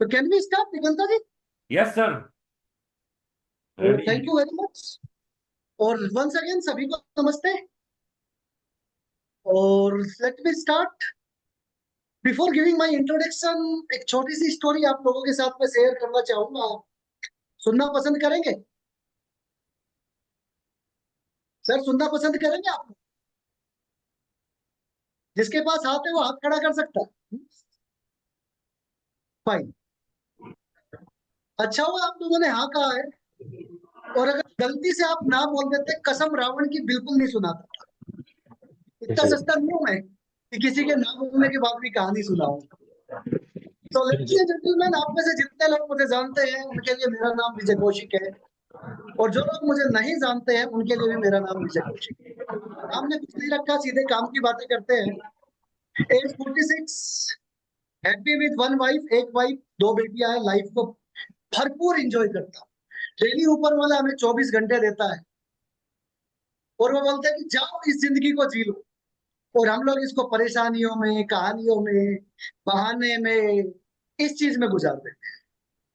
तो can we start Diganta ji? Yes sir, ready. Thank you very much. और once again सभी को नमस्ते। और let me start. Before giving my introduction, एक छोटी सी स्टोरी आप लोगों के साथ में शेयर करना चाहूंगा। सुनना पसंद करेंगे? सर सुनना पसंद करेंगे आप? जिसके पास हाथ है वो हाथ खड़ा कर सकता है। फाइन। अच्छा हुआ आप लोगों ने हाँ कहा है। और अगर गलती से आप ना बोल देते, कसम रावण की बिल्कुल नहीं सुनाता। इतना सस्ता नहीं हूं मैं कि किसी के ना बोलने के बाद भी कहानी सुनाऊं। तो लेडीज एंड जेंटलमैन, आप में से जितने लोग मुझे जानते हैं उनके लिए मेरा नाम विजय कौशिक है। और जो लोग मुझे नहीं जानते हैं उनके लिए भी मेरा नाम विजय कौशिक है। नाम ने कुछ नहीं रखा, सीधे काम की बातें करते हैं। Age 46, happy with one wife, एक वाइफ, दो बेटियां हैं। लाइफ को भरपूर एंजॉय करता हूँ। डेली ऊपर वाला हमें 24 घंटे देता है और वो बोलते हैं कि जाओ इस जिंदगी को जी लो। और हम लोग इसको परेशानियों में, कहानियों में, बहाने में, इस चीज में गुजार देते हैं।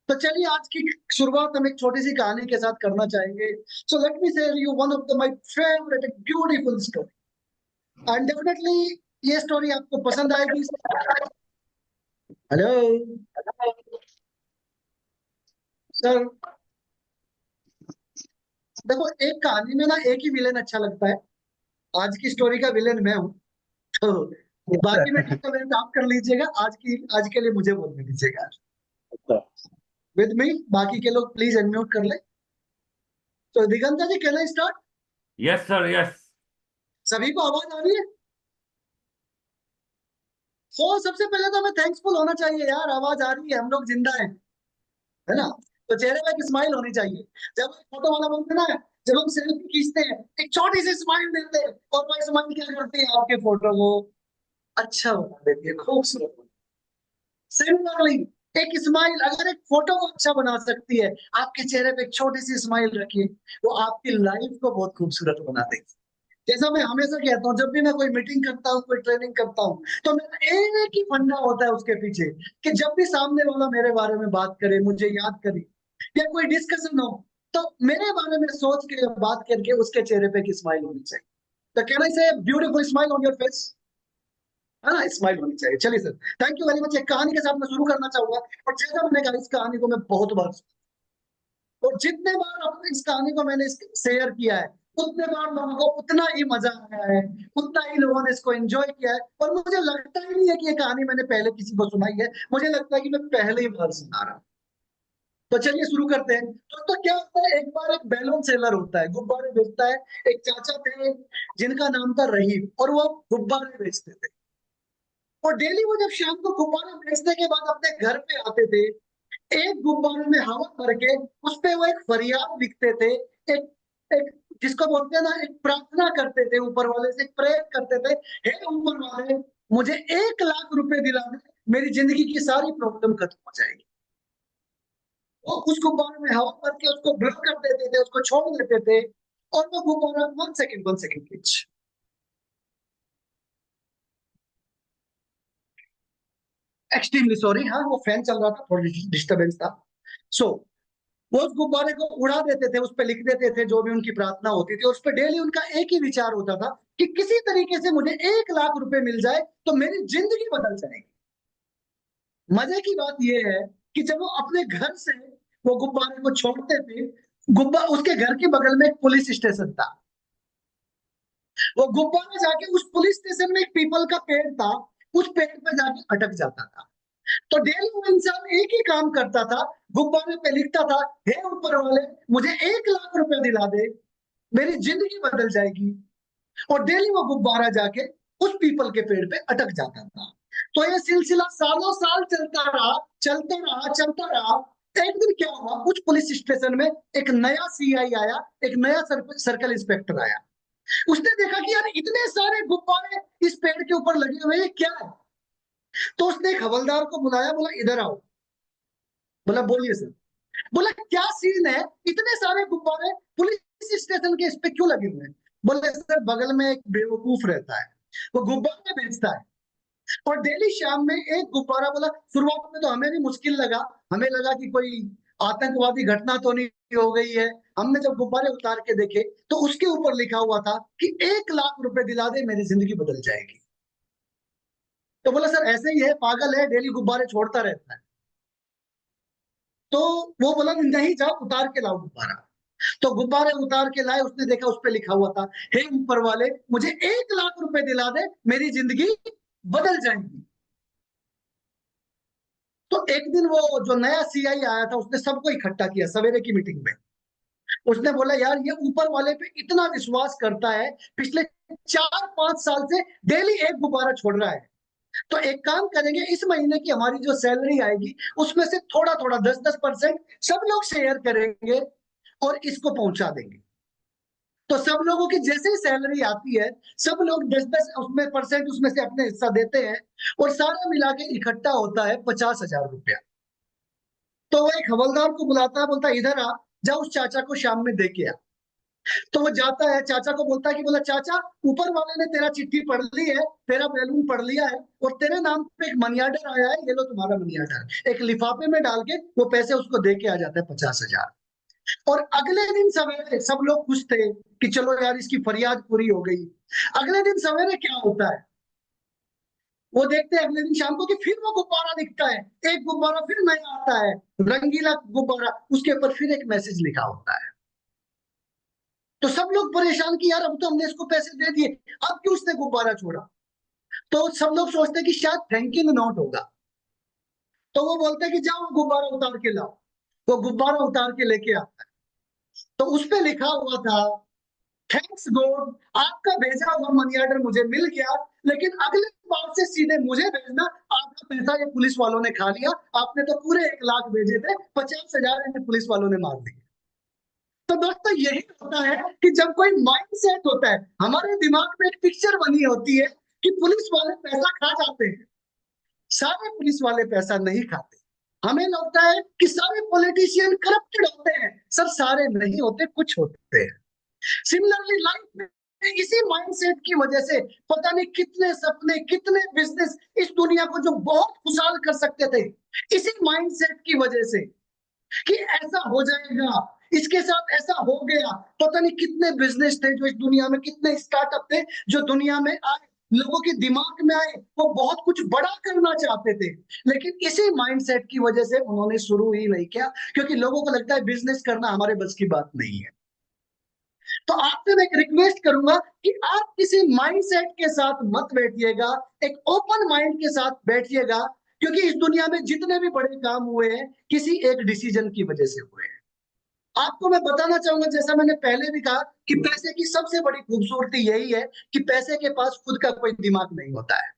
तो चलिए आज की शुरुआत हम एक छोटी सी कहानी के साथ करना चाहेंगे। So let me share you one of the my favourite beautiful story. And definitely ये स्टोरी आपको पसंद आएगी। Hello sir. देखो, एक कहानी में ना एक ही विलेन अच्छा लगता है। आज की स्टोरी का विलेन मैं हूँ। तो बाकी में डिस्टर्बेंस आप कर लीजिएगा। आज के लिए मुझे बोलने दीजिएगा। विद मी, बाकी के लोग प्लीज अनम्यूट कर ले। तो Diganta ji, can I start? Yes sir, yes. सभी को आवाज आ रही है? सो सबसे पहले तो हमें थैंक्सफुल होना चाहिए यार, आवाज आ रही है, हम लोग जिंदा हैं, है ना? तो चेहरे पे एक स्माइल होनी चाहिए। जब फोटो वाला बोलते हैं ना, जब हम सेल्फी खींचते हैं एक छोटी सी स्माइल देते हैं, और वो स्माइल क्या करती है, आपके फोटो को अच्छा बना देती है, खूबसूरत। सिमिलरली, एक स्माइल अगर एक फोटो को अच्छा बना सकती है, आपके चेहरे पे एक छोटी सी स्माइल रखिए, वो आपकी लाइफ को बहुत खूबसूरत बना देगी। जैसा मैं हमेशा कहता हूँ, जब भी मैं कोई मीटिंग करता हूँ, कोई ट्रेनिंग करता हूँ, तो मेरा एक ही फंडा होता है उसके पीछे, कि जब भी सामने वाला मेरे बारे में बात करे, मुझे याद करे, या कोई डिस्कशन हो, तो मेरे बारे में सोच के बात करके उसके चेहरे पे एक स्माइल होनी चाहिए। तो कैन आई से beautiful smile on your face? है ना, स्माइल होनी चाहिए। चलिए sir, thank you very much. एक कहानी के साथ मैं शुरू करना चाहूंगा। और जैसा मैंने कहा, इस कहानी को मैं बहुत बार, और जितने बार अपने इस कहानी को मैंने शेयर किया है, उतने बार लोगों को उतना ही मजा आया है, उतना ही लोगों ने इसको एंजॉय किया है। और मुझे लगता ही नहीं है कि ये कहानी मैंने पहले किसी को सुनाई है। मुझे लगता है कि मैं पहले ही बार सुना रहा हूँ। तो चलिए शुरू करते हैं। तो क्या होता है, एक बार एक बैलून सेलर होता है, गुब्बारे बेचता है। एक चाचा थे जिनका नाम था रहीम, और वो गुब्बारे बेचते थे। और डेली वो जब शाम को गुब्बारे बेचने के बाद अपने घर पे आते थे, एक गुब्बारे में हवा भर के उस पे वो एक फरियाद लिखते थे। एक एक जिसको बोलते हैं ना, एक प्रार्थना करते थे, ऊपर वाले से प्रेयर करते थे, हे ऊपर वाले, मुझे 1 लाख रुपए दिला दे, मेरी जिंदगी की सारी प्रॉब्लम खत्म हो जाएगी। वो उस गुब्बारे में हवा भर के उसको ब्लो कर देते थे, उसको छोड़ देते थे। और वो गुब्बारा, 1 सेकेंड प्लीज। एक्सट्रीमली सॉरी, हाँ वो फैन चल रहा था, थोड़ी डिस्टरबेंस था। सो वो उस गुब्बारे को उड़ा देते थे, उस पर लिख देते थे जो भी उनकी प्रार्थना होती थी। उस पर डेली उनका एक ही विचार होता था कि किसी तरीके से मुझे 1 लाख रुपए मिल जाए तो मेरी जिंदगी बदल जाएगी। मजे की बात यह है कि जब वो अपने घर से वो गुब्बारे को छोड़ते थे, गुब्बा उसके घर के बगल में एक पुलिस स्टेशन था। वो गुब्बारा जाके उस पुलिस स्टेशन में एक पीपल का पेड़ था, उस पेड़ पे जाके अटक जाता था। तो डेली वो इंसान एक ही काम करता था, गुब्बारे पे लिखता था, हे ऊपर वाले, मुझे 1 लाख रुपए दिला दे, मेरी जिंदगी बदल जाएगी। और डेली वो गुब्बारा जाके उस पीपल के पेड़ पे अटक जाता था। तो ये सिलसिला सालों साल चलता रहा, चलता रहा, चलता रहा। एक दिन क्या हुआ, कुछ पुलिस स्टेशन में एक नया सीआई आया, एक नया सर्कल इंस्पेक्टर आया। उसने देखा कि यार इतने सारे गुब्बारे इस पेड़ के ऊपर लगे हुए हैं, क्या है? तो उसने एक हवलदार को बुलाया, बोला इधर आओ। बोला बोलिए सर। बोला क्या सीन है, इतने सारे गुब्बारे पुलिस स्टेशन के इस पे क्यों लगे हुए हैं? बोले सर, बगल में एक बेवकूफ रहता है, वो गुब्बारे बेचता है। और डेली शाम में एक गुब्बारा, बोला शुरुआत में तो हमें भी मुश्किल लगा, हमें लगा कि कोई आतंकवादी घटना तो नहीं हो गई है। हमने जब गुब्बारे उतार के देखे तो उसके ऊपर लिखा हुआ था कि 1 लाख रुपए दिला दे मेरी जिंदगी बदल जाएगी। तो बोला सर ऐसे ही है, पागल है, डेली गुब्बारे छोड़ता रहता है। तो वो बोला नहीं, जाओ उतार के लाओ गुब्बारा। तो गुब्बारे उतार के लाए, उसने देखा उस पे लिखा हुआ था, हे ऊपर वाले मुझे 1 लाख रुपए दिला दे मेरी जिंदगी बदल जाएगी। तो एक दिन वो जो नया सीआई आया था उसने सबको इकट्ठा किया सवेरे की मीटिंग में। उसने बोला यार ये ऊपर वाले पे इतना विश्वास करता है, पिछले 4-5 साल से डेली एक गुब्बारा छोड़ रहा है। तो एक काम करेंगे, इस महीने की हमारी जो सैलरी आएगी उसमें से थोड़ा थोड़ा 10-10% सब लोग शेयर करेंगे और इसको पहुंचा देंगे। तो सब लोगों की जैसे ही सैलरी आती है सब लोग 10-10 उसमें परसेंट उसमें से अपने हिस्सा देते हैं और सारा मिला के इकट्ठा होता है 50,000 रुपया। तो वो एक हवलदार को बुलाता है, बोलता है इधर आ, जा उस चाचा को शाम में दे के आ। तो वो जाता है, चाचा को बोलता है कि बोला चाचा ऊपर वाले ने तेरा चिट्ठी पढ़ ली है, तेरा बैलून पढ़ लिया है और तेरे नाम पे एक मनी ऑर्डर आया है, ये लो तुम्हारा मनी ऑर्डर। एक लिफाफे में डाल के वो पैसे उसको दे के आ जाता है 50,000। और अगले दिन सवेरे सब लोग खुश थे कि चलो यार इसकी फरियाद पूरी हो गई। अगले दिन सवेरे क्या होता है, वो देखते हैं अगले दिन शाम को कि फिर वो गुब्बारा दिखता है, एक गुब्बारा फिर नया आता है, रंगीला गुब्बारा, उसके ऊपर फिर एक मैसेज लिखा होता है। तो सब लोग परेशान कि यार अब तो हमने इसको पैसे दे दिए, अब क्यों उसने गुब्बारा छोड़ा। तो सब लोग सोचते हैं कि शायद थैंकिंग नोट होगा। तो वो बोलते हैं कि जाओ गुब्बारा उतार के लाओ। वो गुब्बारा उतार के लेके आता है। तो उस पे लिखा हुआ था, थैंक्स गॉड आपका भेजा हुआ मनी ऑर्डर मुझे मिल गया, लेकिन अगले बार से सीधे मुझे भेजना, आपका पैसा ये पुलिस वालों ने खा लिया, आपने तो पूरे 1 लाख भेजे थे, 50,000 इन्हें पुलिस वालों ने मार दिए। तो दोस्तों यही होता है कि जब कोई माइंड सेट होता है, हमारे दिमाग में एक पिक्चर बनी होती है कि पुलिस वाले पैसा खा जाते हैं। सारे पुलिस वाले पैसा नहीं खाते। हमें लगता है कि सारे पॉलिटिशियन करप्टेड होते हैं, सर सारे नहीं होते, कुछ होते हैं। सिमिलरली लाइफ में इसी माइंडसेट की वजह से पता नहीं कितने सपने, कितने बिजनेस इस दुनिया को जो बहुत खुशहाल कर सकते थे, इसी माइंडसेट की वजह से कि ऐसा हो जाएगा, इसके साथ ऐसा हो गया। पता नहीं कितने बिजनेस थे जो इस दुनिया में, कितने स्टार्टअप थे जो दुनिया में आए, लोगों के दिमाग में आए, वो बहुत कुछ बड़ा करना चाहते थे, लेकिन इसी माइंडसेट की वजह से उन्होंने शुरू ही नहीं किया, क्योंकि लोगों को लगता है बिजनेस करना हमारे बस की बात नहीं है। तो आपसे मैं एक रिक्वेस्ट करूंगा कि आप किसी माइंडसेट के साथ मत बैठिएगा, एक ओपन माइंड के साथ बैठिएगा, क्योंकि इस दुनिया में जितने भी बड़े काम हुए हैं किसी एक डिसीजन की वजह से हुए हैं। आपको मैं बताना चाहूंगा, जैसा मैंने पहले भी कहा, कि पैसे की सबसे बड़ी खूबसूरती यही है कि पैसे के पास खुद का कोई दिमाग नहीं होता है,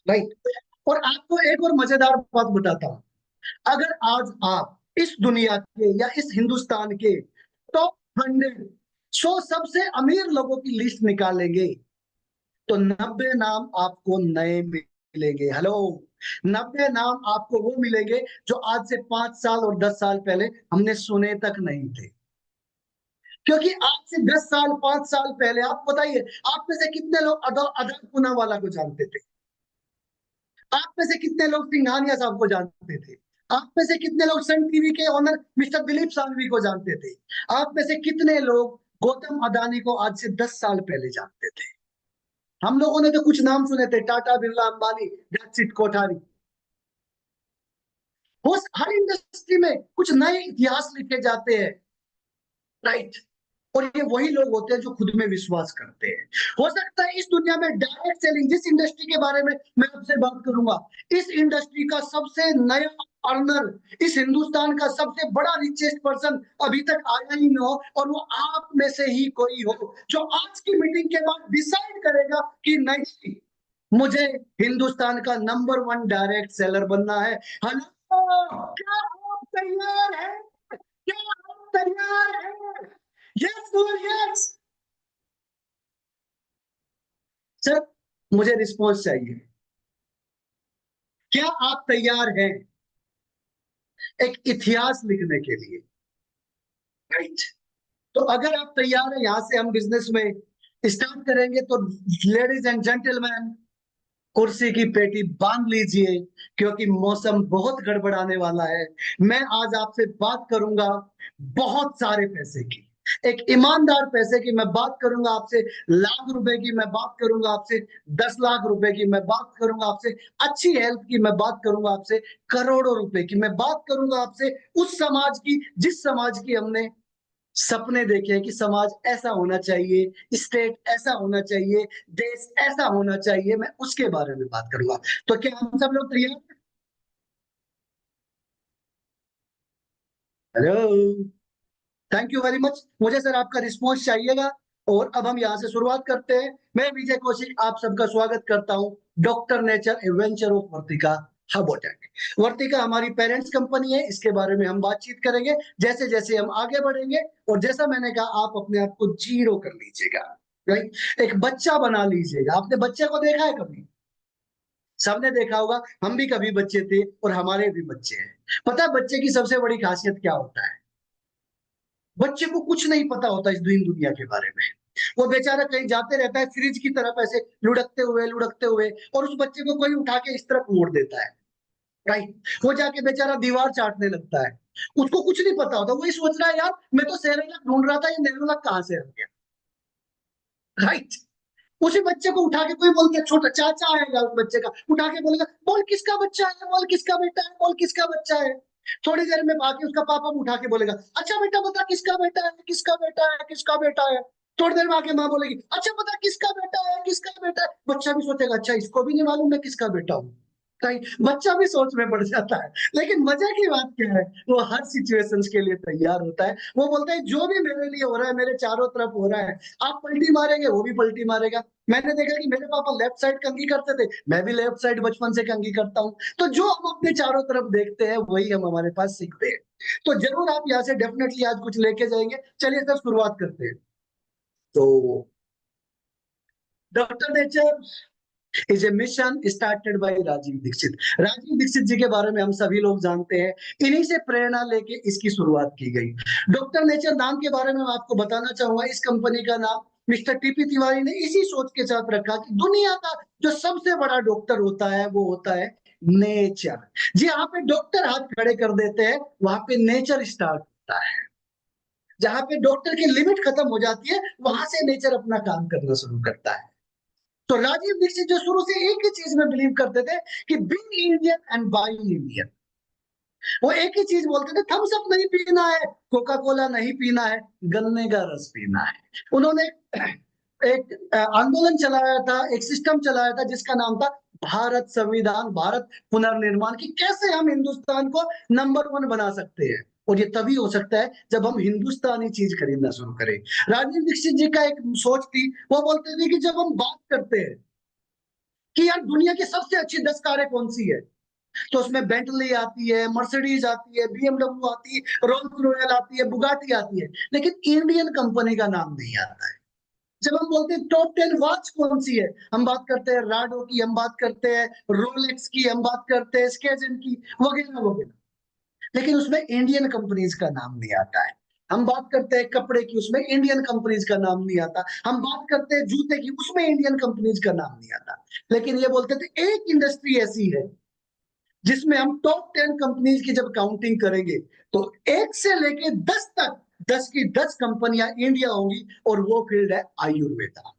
राइट। और आपको एक और मजेदार बात बताता हूं, अगर आज आप इस दुनिया के या इस हिंदुस्तान के टॉप 100 सबसे अमीर लोगों की लिस्ट निकालेंगे तो 90 नाम आपको नए मिलेंगे। हेलो, 90 नाम आपको वो मिलेंगे जो आज से 5 साल और 10 साल पहले हमने सुने तक नहीं थे। क्योंकि आज से 10 साल 5 साल पहले आप बताइए, आप में से कितने लोग अदर पूनावाला को जानते थे? आप में से कितने लोग सिंघानिया साहब को जानते थे? आप में से कितने लोग सन टीवी के ओनर मिस्टर दिलीप सांघवी को जानते थे? आप में से कितने लोग गौतम अदानी को आज से 10 साल पहले जानते थे? हम लोगों ने तो कुछ नाम सुने थे, टाटा, बिरला, अंबानी, दीक्षित, कोठारी। उस हर इंडस्ट्री में कुछ नए इतिहास लिखे जाते हैं, राइट। और ये वही लोग होते हैं जो खुद में विश्वास करते हैं। हो सकता है इस दुनिया में डायरेक्ट सेलिंग, जिस इंडस्ट्री के बारे में मैं आपसे बात करूंगा, इस इंडस्ट्री का सबसे नया अर्नर, इस हिंदुस्तान का सबसे बड़ा रिचेस्ट पर्सन अभी तक आया ही ना हो, और वो आप में से ही कोई हो जो आज की मीटिंग के बाद डिसाइड करेगा कि नहीं, मुझे हिंदुस्तान का नंबर 1 डायरेक्ट सेलर बनना है। हेलो, क्या आप तैयार हैं? क्या आप तैयार हैं? यस और यस। सर मुझे रिस्पॉन्स चाहिए, क्या आप तैयार हैं एक इतिहास लिखने के लिए, राइट? तो अगर आप तैयार हैं, यहां से हम बिजनेस में स्टार्ट करेंगे तो लेडीज एंड जेंटलमैन, कुर्सी की पेटी बांध लीजिए, क्योंकि मौसम बहुत गड़बड़ाने वाला है। मैं आज आपसे बात करूंगा बहुत सारे पैसे की, एक ईमानदार पैसे की मैं बात करूंगा आपसे, लाख रुपए की मैं बात करूंगा आपसे, 10 लाख रुपए की मैं बात करूंगा आपसे, अच्छी हेल्थ की मैं बात करूंगा आपसे, करोड़ों रुपए की मैं बात करूंगा आपसे, उस समाज की जिस समाज की हमने सपने देखे हैं कि समाज ऐसा होना चाहिए, स्टेट ऐसा होना चाहिए, देश ऐसा होना चाहिए, मैं उसके बारे में बात करूंगा। तो क्या हम सब लोग तैयार हैं? Hello, thank you very much. मुझे सर आपका रिस्पॉन्स चाहिएगा। और अब हम यहाँ से शुरुआत करते हैं। मैं विजय कौशिक आप सबका स्वागत करता हूँ डॉक्टर नेचर एडवेंचर ऑफ वर्तिका हबोटेक। वर्तिका हमारी पेरेंट्स कंपनी है, इसके बारे में हम बातचीत करेंगे जैसे जैसे हम आगे बढ़ेंगे। और जैसा मैंने कहा, आप अपने आप को जीरो कर लीजिएगा, राइट, एक बच्चा बना लीजिएगा। आपने बच्चे को देखा है कभी? सबने देखा होगा, हम भी कभी बच्चे थे और हमारे भी बच्चे हैं। पता है बच्चे की सबसे बड़ी खासियत क्या होता है? बच्चे को कुछ नहीं पता होता इस दुनिया के बारे में। वो बेचारा कहीं जाते रहता है फ्रिज की तरफ, ऐसे लुढ़कते हुए, और उस बच्चे को कोई उठा के इस तरफ मोड़ देता है, राइट। वो जाके बेचारा दीवार चाटने लगता है। उसको कुछ नहीं पता होता, वो ये सोच रहा है यार मैं तो सेरेलैक ढूंढ रहा था, ये नेरोलैक कहां से आ गया, राइट। उसी बच्चे को उठा के कोई बोल के, छोटा चाचा आएगा उस बच्चे का, उठा के बोलेगा बोल किसका बच्चा है, बोल किसका बेटा है, बोल किसका बच्चा है। थोड़ी देर में बाकी उसका पापा उठा के बोलेगा अच्छा बेटा बता किसका बेटा है, किसका बेटा है, किसका बेटा है। थोड़ी देर में आके माँ बोलेगी अच्छा बता किसका बेटा है, किसका बेटा है। बच्चा भी सोचेगा अच्छा इसको भी नहीं मालूम मैं किसका बेटा हूँ, राइट। बच्चा भी सोच में पड़ जाता है। लेकिन मजे की बात क्या है, वो हर सिचुएशंस के लिए तैयार होता है। वो बोलता है जो भी मेरे लिए हो रहा है, मेरे चारों तरफ हो रहा है, आप पलटी मारेंगे वो भी पलटी मारेगा। मैंने देखा कि मेरे पापा लेफ्ट साइड कंघी करते थे, मैं भी लेफ्ट साइड बचपन से कंघी करता हूँ। तो जो हम अपने चारों तरफ देखते हैं वही हम हमारे पास सीखते हैं। तो जरूर आप यहाँ से डेफिनेटली आज कुछ लेके जाएंगे। चलिए सर शुरुआत करते हैं। तो doctor nature is a mission started by Rajiv Dixit. Rajiv Dixit ji के बारे में हम सभी लोग जानते हैं, इन्हीं से प्रेरणा लेके इसकी शुरुआत की गई। डॉक्टर नेचर नाम के बारे में मैं आपको बताना चाहूंगा, इस कंपनी का नाम मिस्टर टीपी तिवारी ने इसी सोच के साथ रखा कि दुनिया का जो सबसे बड़ा डॉक्टर होता है वो होता है नेचर। जी, यहाँ पे डॉक्टर हाथ खड़े कर देते हैं, वहां पे नेचर स्टार्ट होता है। जहां पे डॉक्टर की लिमिट खत्म हो जाती है, वहां से नेचर अपना काम करना शुरू करता है। तो राजीव दीक्षित जो शुरू से एक ही चीज में बिलीव करते थे कि be Indian and buy Indian. वो एक ही चीज बोलते थे, थम्स अप नहीं पीना है, कोका कोला नहीं पीना है, गन्ने का रस पीना है। उन्होंने एक आंदोलन चलाया था, एक सिस्टम चलाया था जिसका नाम था भारत संविधान, भारत पुनर्निर्माण, की कैसे हम हिंदुस्तान को नंबर 1 बना सकते हैं। और ये तभी हो सकता है जब हम हिंदुस्तानी चीज खरीदना शुरू करें। राजीव दीक्षित जी का एक सोच थी, वो बोलते थे कि जब हम बात करते हैं कि यार दुनिया की सबसे अच्छी 10 कारें कौन सी है, तो उसमें बेंटली आती है, मर्सिडीज आती है, बीएमडब्ल्यू आती है, रोल्स रॉयल आती है, बुगाटी आती है, लेकिन इंडियन कंपनी का नाम नहीं आता है। जब हम बोलते हैं टॉप 10 वॉच कौन सी है, हम बात करते हैं राडो की, हम बात करते हैं रोलेक्स की, हम बात करते हैं स्केजन की, वगैरह वगैरह, लेकिन उसमें इंडियन कंपनीज का नाम नहीं आता है। हम बात करते हैं कपड़े की, उसमें इंडियन कंपनीज का नाम नहीं आता। हम बात करते हैं जूते की, उसमें इंडियन कंपनीज का नाम नहीं आता। लेकिन ये बोलते थे एक इंडस्ट्री ऐसी है जिसमें हम टॉप 10 कंपनीज की जब काउंटिंग करेंगे तो 1 से लेके 10 तक, 10 की 10 कंपनियां इंडिया होंगी, और वो फील्ड है आयुर्वेदा।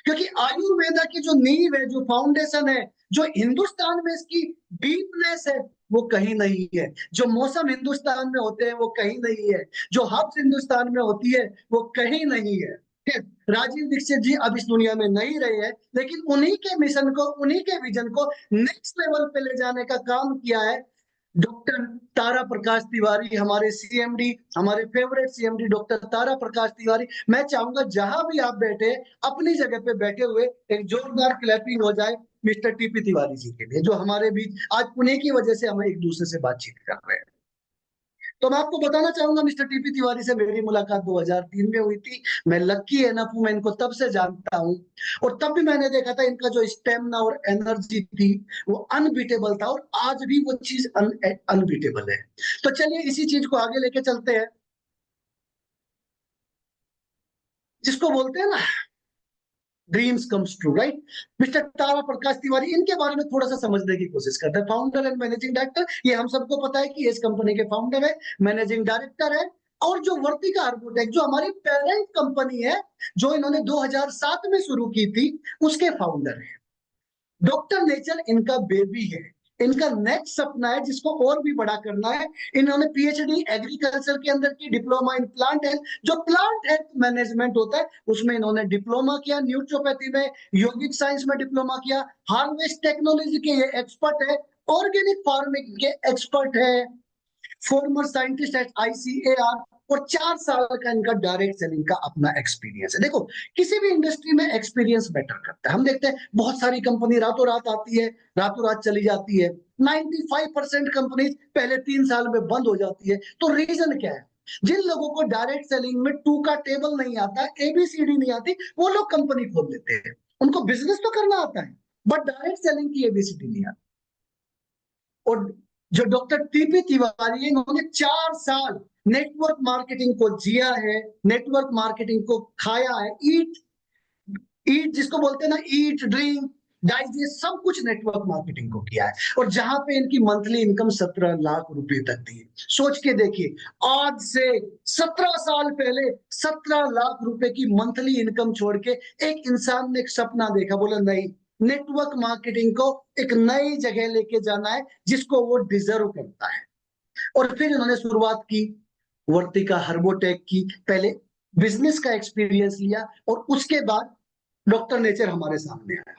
क्योंकि आयुर्वेदा की जो नींव है, जो फाउंडेशन है, जो हिंदुस्तान में इसकी डीपनेस है, वो कहीं नहीं है। जो मौसम हिंदुस्तान में होते हैं वो कहीं नहीं है। जो हब्स हिंदुस्तान में होती है वो कहीं नहीं है। राजीव दीक्षित जी अब इस दुनिया में नहीं रहे हैं, लेकिन उन्हीं के मिशन को, उन्हीं के विजन को नेक्स्ट लेवल पे ले जाने का काम किया है डॉक्टर तारा प्रकाश तिवारी, हमारे सीएमडी, हमारे फेवरेट सीएमडी डॉक्टर तारा प्रकाश तिवारी। मैं चाहूंगा जहां भी आप बैठे, अपनी जगह पे बैठे हुए एक जोरदार क्लैपिंग हो जाए मिस्टर टीपी तिवारी जी के लिए, जो हमारे बीच आज उन्हीं की वजह से हम एक दूसरे से बातचीत कर रहे हैं। तो मैं आपको बताना चाहूंगा मिस्टर टीपी तिवारी से मेरी मुलाकात 2003 में हुई थी। मैं लक्की एनफ हूं, मैं इनको तब से जानता हूं, और तब भी मैंने देखा था इनका जो स्टेमिना और एनर्जी थी वो अनबीटेबल था, और आज भी वो चीज अनबीटेबल है। तो चलिए इसी चीज को आगे लेके चलते हैं, जिसको बोलते हैं ना dreams comes true, right? Mister Tara Prakash Tiwari, इनके बारे में थोड़ा सा समझने की कोशिश करते हैं। फाउंडर एंड मैनेजिंग डायरेक्टर, ये हम सबको पता है कि इस कंपनी के फाउंडर है, मैनेजिंग डायरेक्टर है। और जो वर्तिका आर्बोटेक, जो हमारी पेरेंट कंपनी है, जो इन्होंने 2007 में शुरू की थी, उसके फाउंडर है। डॉक्टर नेचर इनका बेबी है। इनका नेक्स्ट सपना है जिसको और भी बड़ा करना है। इन्होंने पीएचडी एग्रीकल्चर के अंदर की, डिप्लोमा इन प्लांट हेल्थ, जो प्लांट हेल्थ मैनेजमेंट होता है उसमें इन्होंने डिप्लोमा किया। न्यूट्रोपैथी में, योगिक साइंस में डिप्लोमा किया। हार्वेस्ट टेक्नोलॉजी के ये एक्सपर्ट है। ऑर्गेनिक फार्मिंग के एक्सपर्ट है। Farmer scientist at ICAR. और 4 साल का इनका डायरेक्ट सेलिंग का अपना एक्सपीरियंस है। देखो, किसी भी इंडस्ट्री में एक्सपीरियंस मैटर करता है। हम देखते हैं बहुत सारी कंपनी रातों रात आती है, रातों रात चली जाती है। 95% कंपनी पहले 3 साल में बंद हो जाती है। तो रीजन क्या है? जिन लोगों को डायरेक्ट सेलिंग में 2 का टेबल नहीं आता, एबीसीडी नहीं आती, वो लोग कंपनी खोल लेते हैं। उनको बिजनेस तो करना आता है, बट डायरेक्ट सेलिंग की एबीसीडी नहीं आती। और जो डॉक्टर टीपी तिवारी है, इन्होंने 4 साल नेटवर्क मार्केटिंग को जिया है, नेटवर्क मार्केटिंग को खाया है। ईट ईट जिसको बोलते हैं ना, ईट ड्रिंक डाइजेस्ट, सब कुछ नेटवर्क मार्केटिंग को किया है। और जहां पे इनकी मंथली इनकम 17 लाख रुपए तक थी। सोच के देखिए, आज से 17 साल पहले 17 लाख रुपए की मंथली इनकम छोड़ के एक इंसान ने एक सपना देखा, बोला नहीं, नेटवर्क मार्केटिंग को एक नई जगह लेके जाना है जिसको वो डिजर्व करता है। और फिर इन्होंने शुरुआत की, वर्तिका हर्बोटेक की। पहले बिजनेस का एक्सपीरियंस लिया और उसके बाद डॉक्टर नेचर हमारे सामने आया।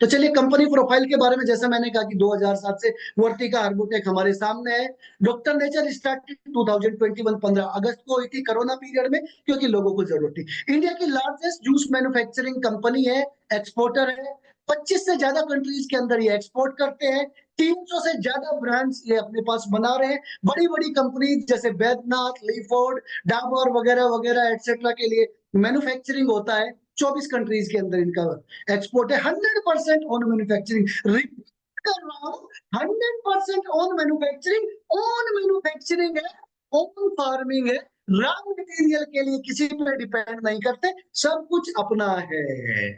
तो चलिए, कंपनी प्रोफाइल के बारे में, जैसा मैंने कहा कि 2007 से वर्तिका हर्बोटेक हमारे सामने है। डॉक्टर नेचर स्टार्टेड 2021 15 अगस्त को हुई थी, कोरोना पीरियड में, क्योंकि लोगों को जरूरत थी। इंडिया की लार्जेस्ट जूस मैन्युफैक्चरिंग कंपनी है, एक्सपोर्टर है। 25 से ज्यादा कंट्रीज के अंदर ये एक्सपोर्ट करते हैं। 300 से ज्यादा ब्रांड्स ये अपने पास बना रहे हैं। बड़ी बड़ी कंपनी जैसे बैद्यनाथ, लीफोर्ड, डाबर वगैरह वगैरह एटसेट्रा के लिए मैन्युफैक्चरिंग होता है। 24 कंट्रीज के अंदर इनका एक्सपोर्ट है। 100% ऑन मैन्युफैक्चरिंग, रिपीट कर रहा हूं, 100% ऑन मैन्युफैक्चरिंग। ऑन मैन्युफैक्चरिंग है, ऑन फार्मिंग है। रॉ मटेरियल के लिए किसी पे डिपेंड नहीं करते, सब कुछ अपना है।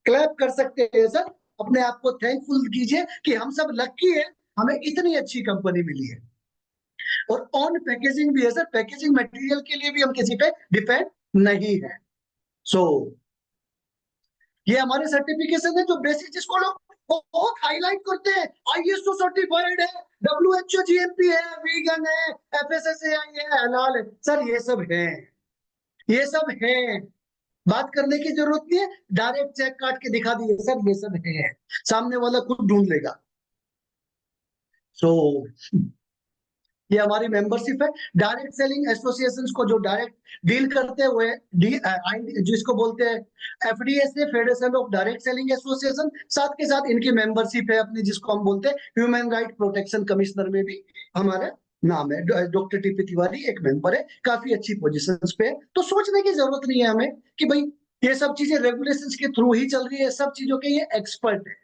क्लैप कर सकते हैं सर, अपने आप को थैंकफुल कीजिए कि हम सब लकी है, हमें इतनी अच्छी कंपनी मिली है। और ऑन पैकेजिंग भी है सर, पैकेजिंग मटेरियल के लिए भी हम किसी पे डिपेंड नहीं है। सो ये हमारे सर्टिफिकेशन है, जो बेसिक जिसको लोग बहुत हाईलाइट करते हैं। आईएसओ सर्टिफाइड है, डब्ल्यूएचओ जीएमपी है, वीगन है, एफएसएसएआई है, हलाल है। सर ये सब है, ये सब है, बात करने की जरूरत नहीं है। डायरेक्ट चेक काट के दिखा दिए सर, ये सब है, सामने वाला खुद ढूंढ लेगा। सो ये हमारी मेंबरशिप है। डायरेक्ट सेलिंग एसोसिएशंस को जो डायरेक्ट डील करते हुए, जिसको बोलते हैं FDSA, federation of direct selling association. साथ के साथ इनकी मेंबरशिप है अपनी, जिसको हम बोलते हैं ह्यूमन राइट प्रोटेक्शन कमिश्नर में भी हमारा नाम है। डॉक्टर टीपी तिवारी एक मेंबर है, काफी अच्छी पोजीशंस पे है। तो सोचने की जरूरत नहीं है हमें कि भाई ये सब चीजें रेगुलेशंस के थ्रू ही चल रही है, सब चीजों के ये एक्सपर्ट है।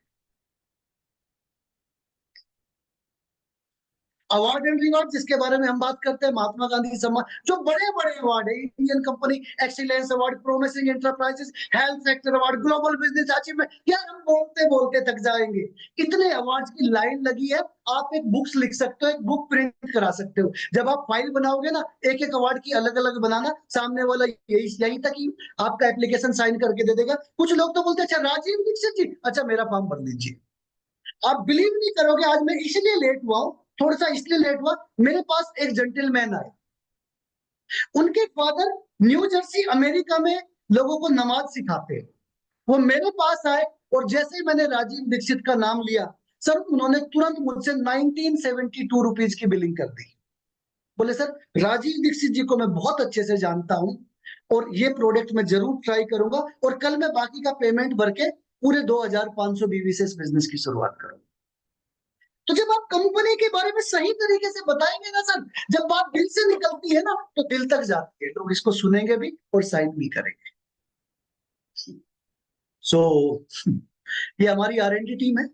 अवार्ड एंड रिवॉर्ड जिसके बारे में हम बात करते हैं, महात्मा गांधी सम्मान, जो बड़े बड़े अवार्ड है, Indian company excellence award, promising enterprises, health sector award, global business achievement, यार हम बोलते बोलते थक जाएंगे। इतने अवार्ड्स की लाइन लगी है। आप एक बुक्स लिख सकते हो, एक बुक प्रिंट करा सकते हो। जब आप फाइल बनाओगे ना, एक एक अवार्ड की अलग अलग बनाना, सामने वाला यही तक ही आपका एप्लीकेशन साइन करके दे देगा। कुछ लोग तो बोलते हैं, अच्छा राजीव दीक्षित जी, अच्छा मेरा फॉर्म भर दीजिए। आप बिलीव नहीं करोगे, आज मैं इसलिए लेट हुआ हूं, थोड़ा सा इसलिए लेट हुआ, मेरे पास एक जेंटलमैन आए। उनके फादर न्यू जर्सी अमेरिका में लोगों को नमाज सिखाते हैं। वो मेरे पास आए और जैसे ही मैंने राजीव दीक्षित का नाम लिया, सर उन्होंने तुरंत मुझसे 1972 रुपीज की बिलिंग कर दी। बोले सर, राजीव दीक्षित जी को मैं बहुत अच्छे से जानता हूं और ये प्रोडक्ट मैं जरूर ट्राई करूंगा, और कल मैं बाकी का पेमेंट भर के पूरे 2500 बीवी से इस बिजनेस की शुरुआत करूंगा। तो जब आप कंपनी के बारे में सही तरीके से बताएंगे ना सर, जब बात दिल से निकलती है ना, तो दिल तक जाती है, लोग इसको सुनेंगे भी और साइन भी करेंगे। सो ये हमारी R&D टीम है।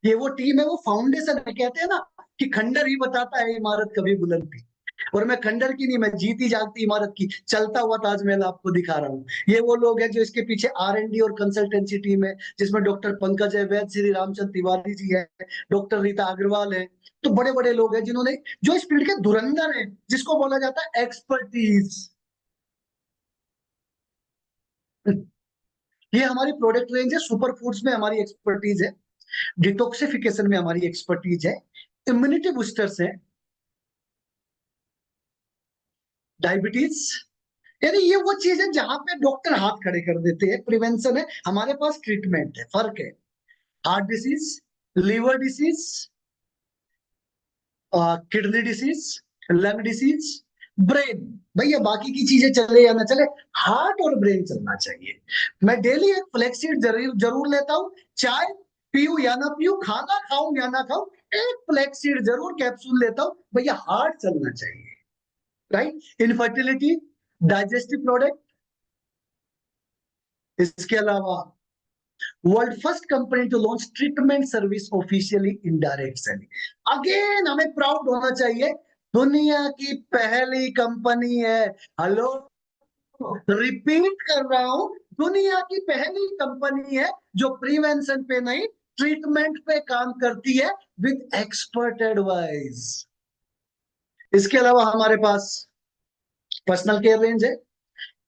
ये वो टीम है, वो फाउंडेशन है। कहते हैं ना कि खंडर ही बताता है इमारत कभी बुलंद थी। और मैं खंडर की नहीं, मैं जीती जागती इमारत की, चलता हुआ ताजमहल आपको दिखा रहा हूँ। ये वो लोग हैं जो इसके पीछे R&D और कंसल्टेंसी टीम है, जिसमें डॉक्टर पंकज है, वैद्य श्री रामचंद्र तिवारी जी है, डॉक्टर रीता अग्रवाल है। तो बड़े बड़े लोग हैं जिन्होंने, जो इस फील्ड के धुरंधर है, जिसको बोला जाता है एक्सपर्टीज। ये हमारी प्रोडक्ट रेंज है। सुपर फूड्स में हमारी एक्सपर्टीज है, डिटॉक्सिफिकेशन में हमारी एक्सपर्टीज है, इम्यूनिटी बूस्टर्स है, डायबिटीज, यानी ये वो चीज है जहां पे डॉक्टर हाथ खड़े कर देते हैं। प्रिवेंशन है, हमारे पास ट्रीटमेंट है, फर्क है। Heart disease, liver disease, kidney disease, lung disease, brain, भैया बाकी की चीजें चले या ना चले, हार्ट और ब्रेन चलना चाहिए। मैं डेली एक फ्लेक्सीड जरूर जरूर लेता हूं, चाय पीऊं या ना पीऊं, खाना खाऊं या ना खाऊं, एक फ्लेक्सीड जरूर कैप्सूल लेता हूं, भैया हार्ट चलना चाहिए। Right, infertility, digestive product. इसके अलावा world first company to launch treatment service officially in direct selling. Again हमें प्राउड होना चाहिए, दुनिया की पहली कंपनी है। हेलो, रिपीट कर रहा हूं, दुनिया की पहली कंपनी है जो प्रिवेंशन पे नहीं, ट्रीटमेंट पे काम करती है विद एक्सपर्ट एडवाइस। इसके अलावा हमारे पास पर्सनल केयर रेंज है,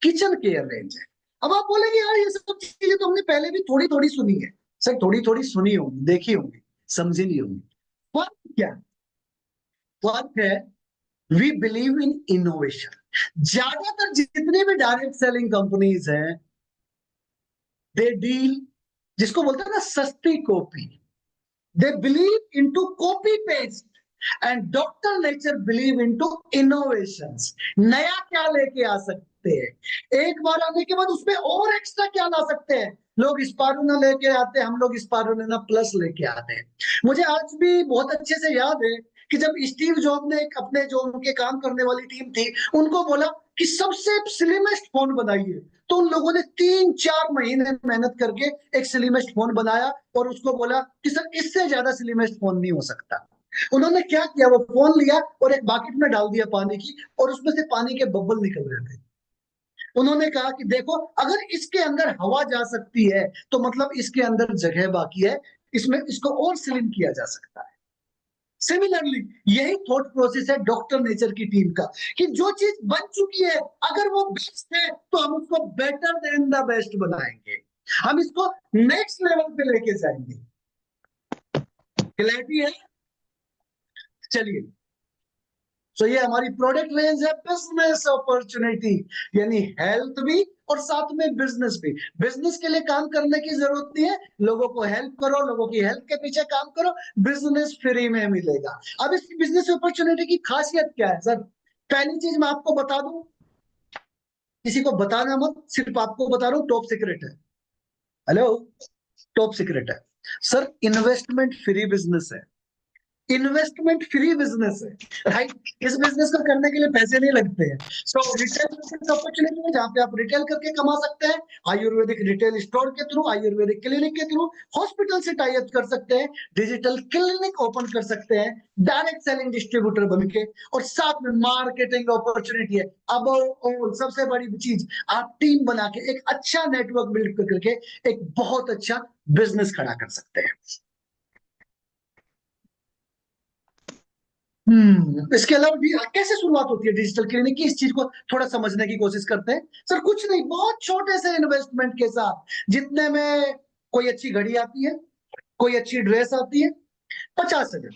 किचन केयर रेंज है। अब आप बोलेंगे यार ये सब चीजें तो हमने पहले भी थोड़ी थोड़ी सुनी है। सर थोड़ी थोड़ी सुनी होगी, देखी होगी, समझी नहीं होगी। फर्क क्या है? फर्क है, वी बिलीव इन इनोवेशन। ज्यादातर जितनी भी डायरेक्ट सेलिंग कंपनीज हैं, दे डील, जिसको बोलते हैं ना सस्ती copy, they believe into copy paste, and doctor nature believe into innovations. नया क्या लेके आ सकते हैं, एक बार आने के बाद उसमें और एक्स्ट्रा क्या ला सकते हैं। लोग स्पारूना लेके आते हैं, हम लोग स्पारूना प्लस लेके आते हैं। मुझे आज भी बहुत अच्छे से याद है कि जब स्टीव जॉब ने अपने जो उनके काम करने वाली टीम थी, उनको बोला कि सबसे स्लिमेस्ट फोन बनाइए, तो उन लोगों ने 3-4 महीने मेहनत करके एक स्लिमेस्ट फोन बनाया, और उसको बोला कि सर इससे ज्यादा स्लिमेस्ट फोन नहीं हो सकता। उन्होंने क्या किया, वो फोन लिया और एक बाकेट में डाल दिया पानी की, और उसमें से पानी के बब्बल निकल रहे थे। उन्होंने कहा कि देखो, अगर इसके अंदर हवा जा सकती है तो मतलब इसके अंदर जगह बाकी है, इसमें इसको और स्लिम किया जा सकता है। सिमिलरली यही थॉट प्रोसेस है डॉक्टर नेचर की टीम का, कि जो चीज बन चुकी है अगर वो बेस्ट है तो हम उसको बेटर देन द बेस्ट बनाएंगे, हम इसको नेक्स्ट लेवल पे लेके जाएंगे। क्लैरिटी है? चलिए, तो ये हमारी प्रोडक्ट रेंज है। बिजनेस अपॉर्चुनिटी, यानी हेल्थ भी और साथ में बिजनेस भी। बिजनेस के लिए काम करने की जरूरत नहीं है, लोगों को हेल्प करो, लोगों की हेल्प के पीछे काम करो, बिजनेस फ्री में मिलेगा। अब इस बिजनेस अपॉर्चुनिटी की खासियत क्या है सर? पहली चीज मैं आपको बता दूं, किसी को बताना मत, सिर्फ आपको बता रहा हूं, टॉप सीक्रेट है। हेलो, टॉप सीक्रेट है सर, इन्वेस्टमेंट फ्री बिजनेस है। इन्वेस्टमेंट फ्री बिजनेस है, राइट। इस बिजनेस को करने के लिए पैसे नहीं लगते हैं। सो रिटेल बिजनेस अपॉर्चुनिटी है जहां पे आप रिटेल करके कमा सकते हैं, आयुर्वेदिक रिटेल स्टोर के थ्रू, आयुर्वेदिक क्लिनिक के थ्रू, हॉस्पिटल से टाई अप कर सकते हैं, डिजिटल क्लिनिक ओपन कर सकते हैं, डायरेक्ट सेलिंग डिस्ट्रीब्यूटर बन के, और साथ में मार्केटिंग अपॉर्चुनिटी है। अब और सबसे बड़ी चीज, आप टीम बना के एक अच्छा नेटवर्क बिल्ड करके एक बहुत अच्छा बिजनेस खड़ा कर सकते हैं। इसके अलावा भी कैसे शुरुआत होती है डिजिटल क्लिनिक की, इस चीज को थोड़ा समझने की कोशिश करते हैं। सर कुछ नहीं, बहुत छोटे से इन्वेस्टमेंट के साथ, जितने में कोई अच्छी घड़ी आती है, कोई अच्छी ड्रेस आती है, 50,000,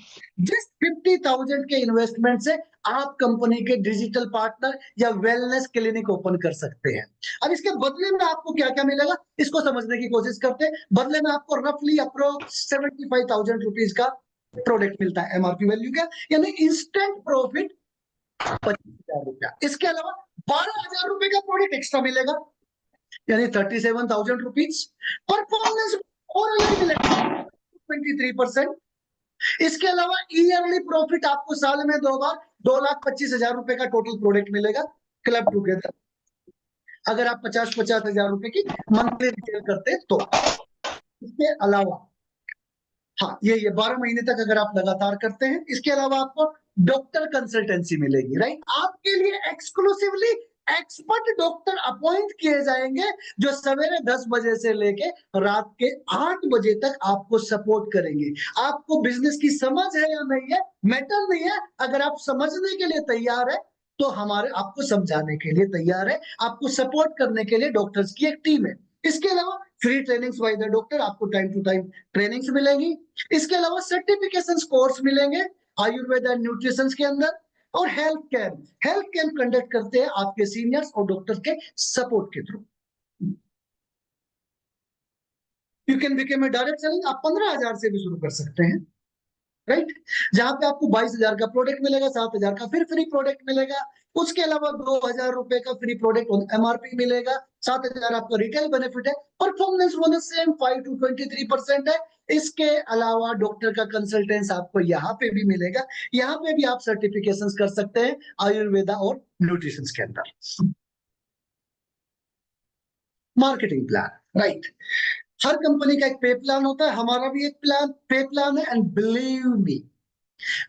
जिस 50,000 के इन्वेस्टमेंट से आप कंपनी के डिजिटल पार्टनर या वेलनेस क्लिनिक ओपन कर सकते हैं। अब इसके बदले में आपको क्या क्या मिलेगा, इसको समझने की कोशिश करते हैं। बदले में आपको रफली अप्रोक्स 75,000 रुपीज का प्रोडक्ट मिलता है, एमआरपी वैल्यू का, यानी इंस्टेंट प्रॉफिट 25,000 रुपया। इसके अलावा 12,000 रुपए का प्रोडक्ट एक्स्ट्रा मिलेगा, यानी 37,000 रुपीज। परफॉर्मेंस और अलग मिलेगा, 23%। इसके अलावा ईयरली प्रॉफिट आपको साल में 2 बार 2,25,000 रुपए का टोटल प्रोडक्ट मिलेगा, क्लब टुगेदर, अगर आप 50,000 रुपए की मंथली रिटेल करते हैं तो। इसके अलावा हाँ, ये 12 महीने तक अगर आप लगातार करते हैं, इसके अलावा आपको डॉक्टर कंसल्टेंसी मिलेगी, राइट। आपके लिए एक्सक्लूसिवली एक्सपर्ट डॉक्टर अपॉइंट किए जाएंगे जो सवेरे 10 बजे से लेके रात के 8 बजे तक आपको सपोर्ट करेंगे। आपको बिजनेस की समझ है या नहीं है मैटर नहीं है, अगर आप समझने के लिए तैयार है तो हमारे आपको समझाने के लिए तैयार है, आपको सपोर्ट करने के लिए डॉक्टर्स की एक टीम है। इसके अलावा free trainings by the doctor, आपको टाइम टू टाइम ट्रेनिंग्स मिलेंगी। इसके अलावा सर्टिफिकेशन कोर्स मिलेंगे आयुर्वेद एंड न्यूट्रिशन के अंदर। और हेल्थ कैंप कंडक्ट करते हैं आपके सीनियर्स और डॉक्टर के सपोर्ट के through. You can become a direct selling, आप 15,000 से भी शुरू कर सकते हैं, राइट। जहां पे आपको 22,000 का प्रोडक्ट मिलेगा, 7,000 का फिर फ्री प्रोडक्ट मिलेगा। उसके अलावा 2,000 रुपए का फ्री प्रोडक्ट एमआरपी मिलेगा, 7,000 आपका रिटेल बेनिफिट है। परफॉर्मेंस बोनस सेम 5 to 23% है। इसके अलावा डॉक्टर का कंसल्टेंस आपको यहाँ पे भी मिलेगा। यहाँ पे भी आप सर्टिफिकेशन कर सकते हैं आयुर्वेदा और न्यूट्रिशन के अंदर। Marketing plan, right. हर कंपनी का एक पे प्लान होता है, हमारा भी एक पे प्लान है। एंड बिलीव मी,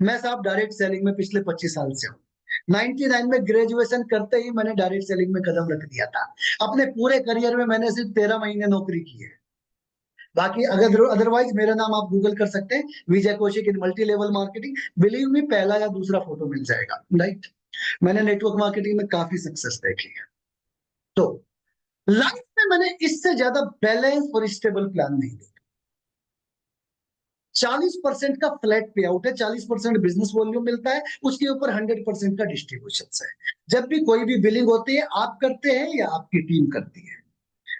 मैं साहब डायरेक्ट सेलिंग में पिछले 25 साल से हूँ। 99 में ग्रेजुएशन करते ही मैंने डायरेक्ट सेलिंग में कदम रख दिया था। अपने पूरे करियर में मैंने सिर्फ 13 महीने नौकरी की है। बाकी अगर अदरवाइज मेरा नाम आप गूगल कर सकते हैं, Vijay Kaushik in multi level marketing. Believe me, पहला या दूसरा फोटो मिल जाएगा, राइट। मैंने नेटवर्क मार्केटिंग में काफी सक्सेस देखी है। तो लाइफ में मैंने इससे ज्यादा बैलेंस और स्टेबल प्लान नहीं देखा। 40% का फ्लैट पे आउट है, 40% बिजनेस वॉल्यूम मिलता है, उसके ऊपर 100% का डिस्ट्रीब्यूशन है। जब भी कोई भी बिलिंग होती है, आप करते हैं या आपकी टीम करती है,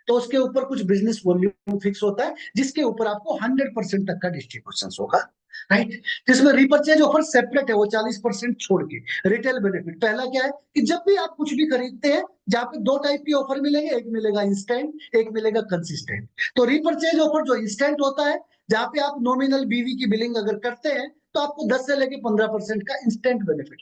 तो उसके ऊपर कुछ बिजनेस वॉल्यूम फिक्स होता है जिसके ऊपर आपको 100% तक का डिस्ट्रीब्यूशन होगा, राइट। जिसमें रिपर्चेज ऑफर सेपरेट है, वो 40% छोड़ के। रिटेल बेनिफिट पहला क्या है कि जब भी आप कुछ भी खरीदते हैं, जहां पे दो टाइप की ऑफर मिलेंगे, एक मिलेगा इंस्टेंट, एक मिलेगा कंसिस्टेंट। तो रिपर्चेज ऑफर जो इंस्टेंट होता है, जहां पे आप नॉमिनल बीवी की बिलिंग अगर करते हैं, तो आपको 10 से लेके 15% का इंस्टेंट बेनिफिट।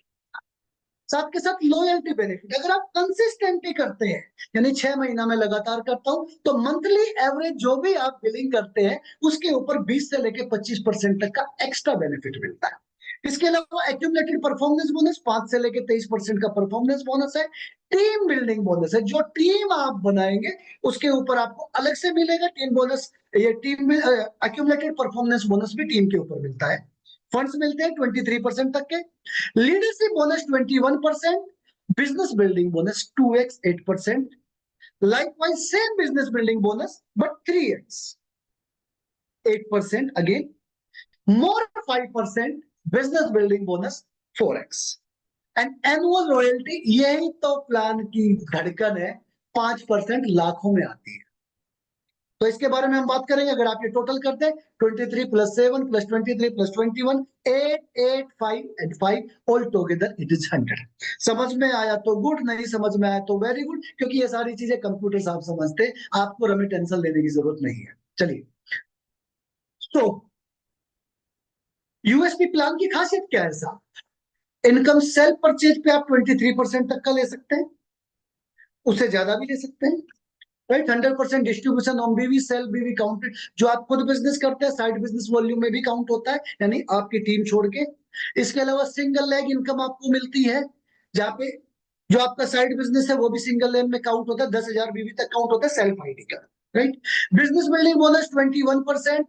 साथ के साथ लॉयल्टी बेनिफिट, अगर आप कंसिस्टेंटली करते हैं, यानी 6 महीना में लगातार करता हूं, तो मंथली एवरेज जो भी आप बिलिंग करते हैं, उसके ऊपर 20 से लेके 25% तक का एक्स्ट्रा बेनिफिट मिलता है। इसके अलावा एक्यूमुलेटेड परफॉर्मेंस बोनस 5 से लेके 23% का परफॉर्मेंस बोनस है। टीम बिल्डिंग बोनस है, जो टीम आप बनाएंगे उसके ऊपर आपको अलग से मिलेगा टीम बोनस। ये टीम एक्यूमुलेटेड परफॉर्मेंस बोनस भी टीम के ऊपर मिलता है। फंड्स मिलते हैं 23% तक के। Leadership bonus 21%, business building bonus 2x 8%, likewise same business building bonus but 3x 8% again, more 5% business building bonus 4x and annual royalty. यही तो प्लान की धड़कन है, 5% लाखों में आती है। तो इसके बारे में हम बात करेंगे। अगर आप ये टोटल करते हैं 23 + 7 + 23 + 21 8 8 5 and 5 all together it is 100। समझ में आया तो गुड, नहीं समझ में आया तो वेरी गुड, क्योंकि ये सारी चीजें कंप्यूटर साहब समझते हैं, आपको रमी टेंशन लेने की जरूरत नहीं है। चलिए, तो यूएसपी प्लान की खासियत क्या है साहब? इनकम सेल्फ परचेज पे आप 23% तक का ले सकते हैं, उससे ज्यादा भी ले सकते हैं, राइट। 100% डिस्ट्रीब्यूशन ऑन बीवी सेल बीवी काउंटेड, जो आप खुद बिजनेस करते हैं साइड बिजनेस वॉल्यूम में भी काउंट होता है, यानी आपकी टीम छोड़ के। इसके अलावा सिंगल लेग इनकम आपको मिलती है, जहां पे जो आपका साइड बिजनेस है वो भी सिंगल लेग में काउंट होता है, 10,000 बीवी तक काउंट होता है सेल्फ आईडी का, राइट। बिजनेस बिल्डिंग बोनस 21%,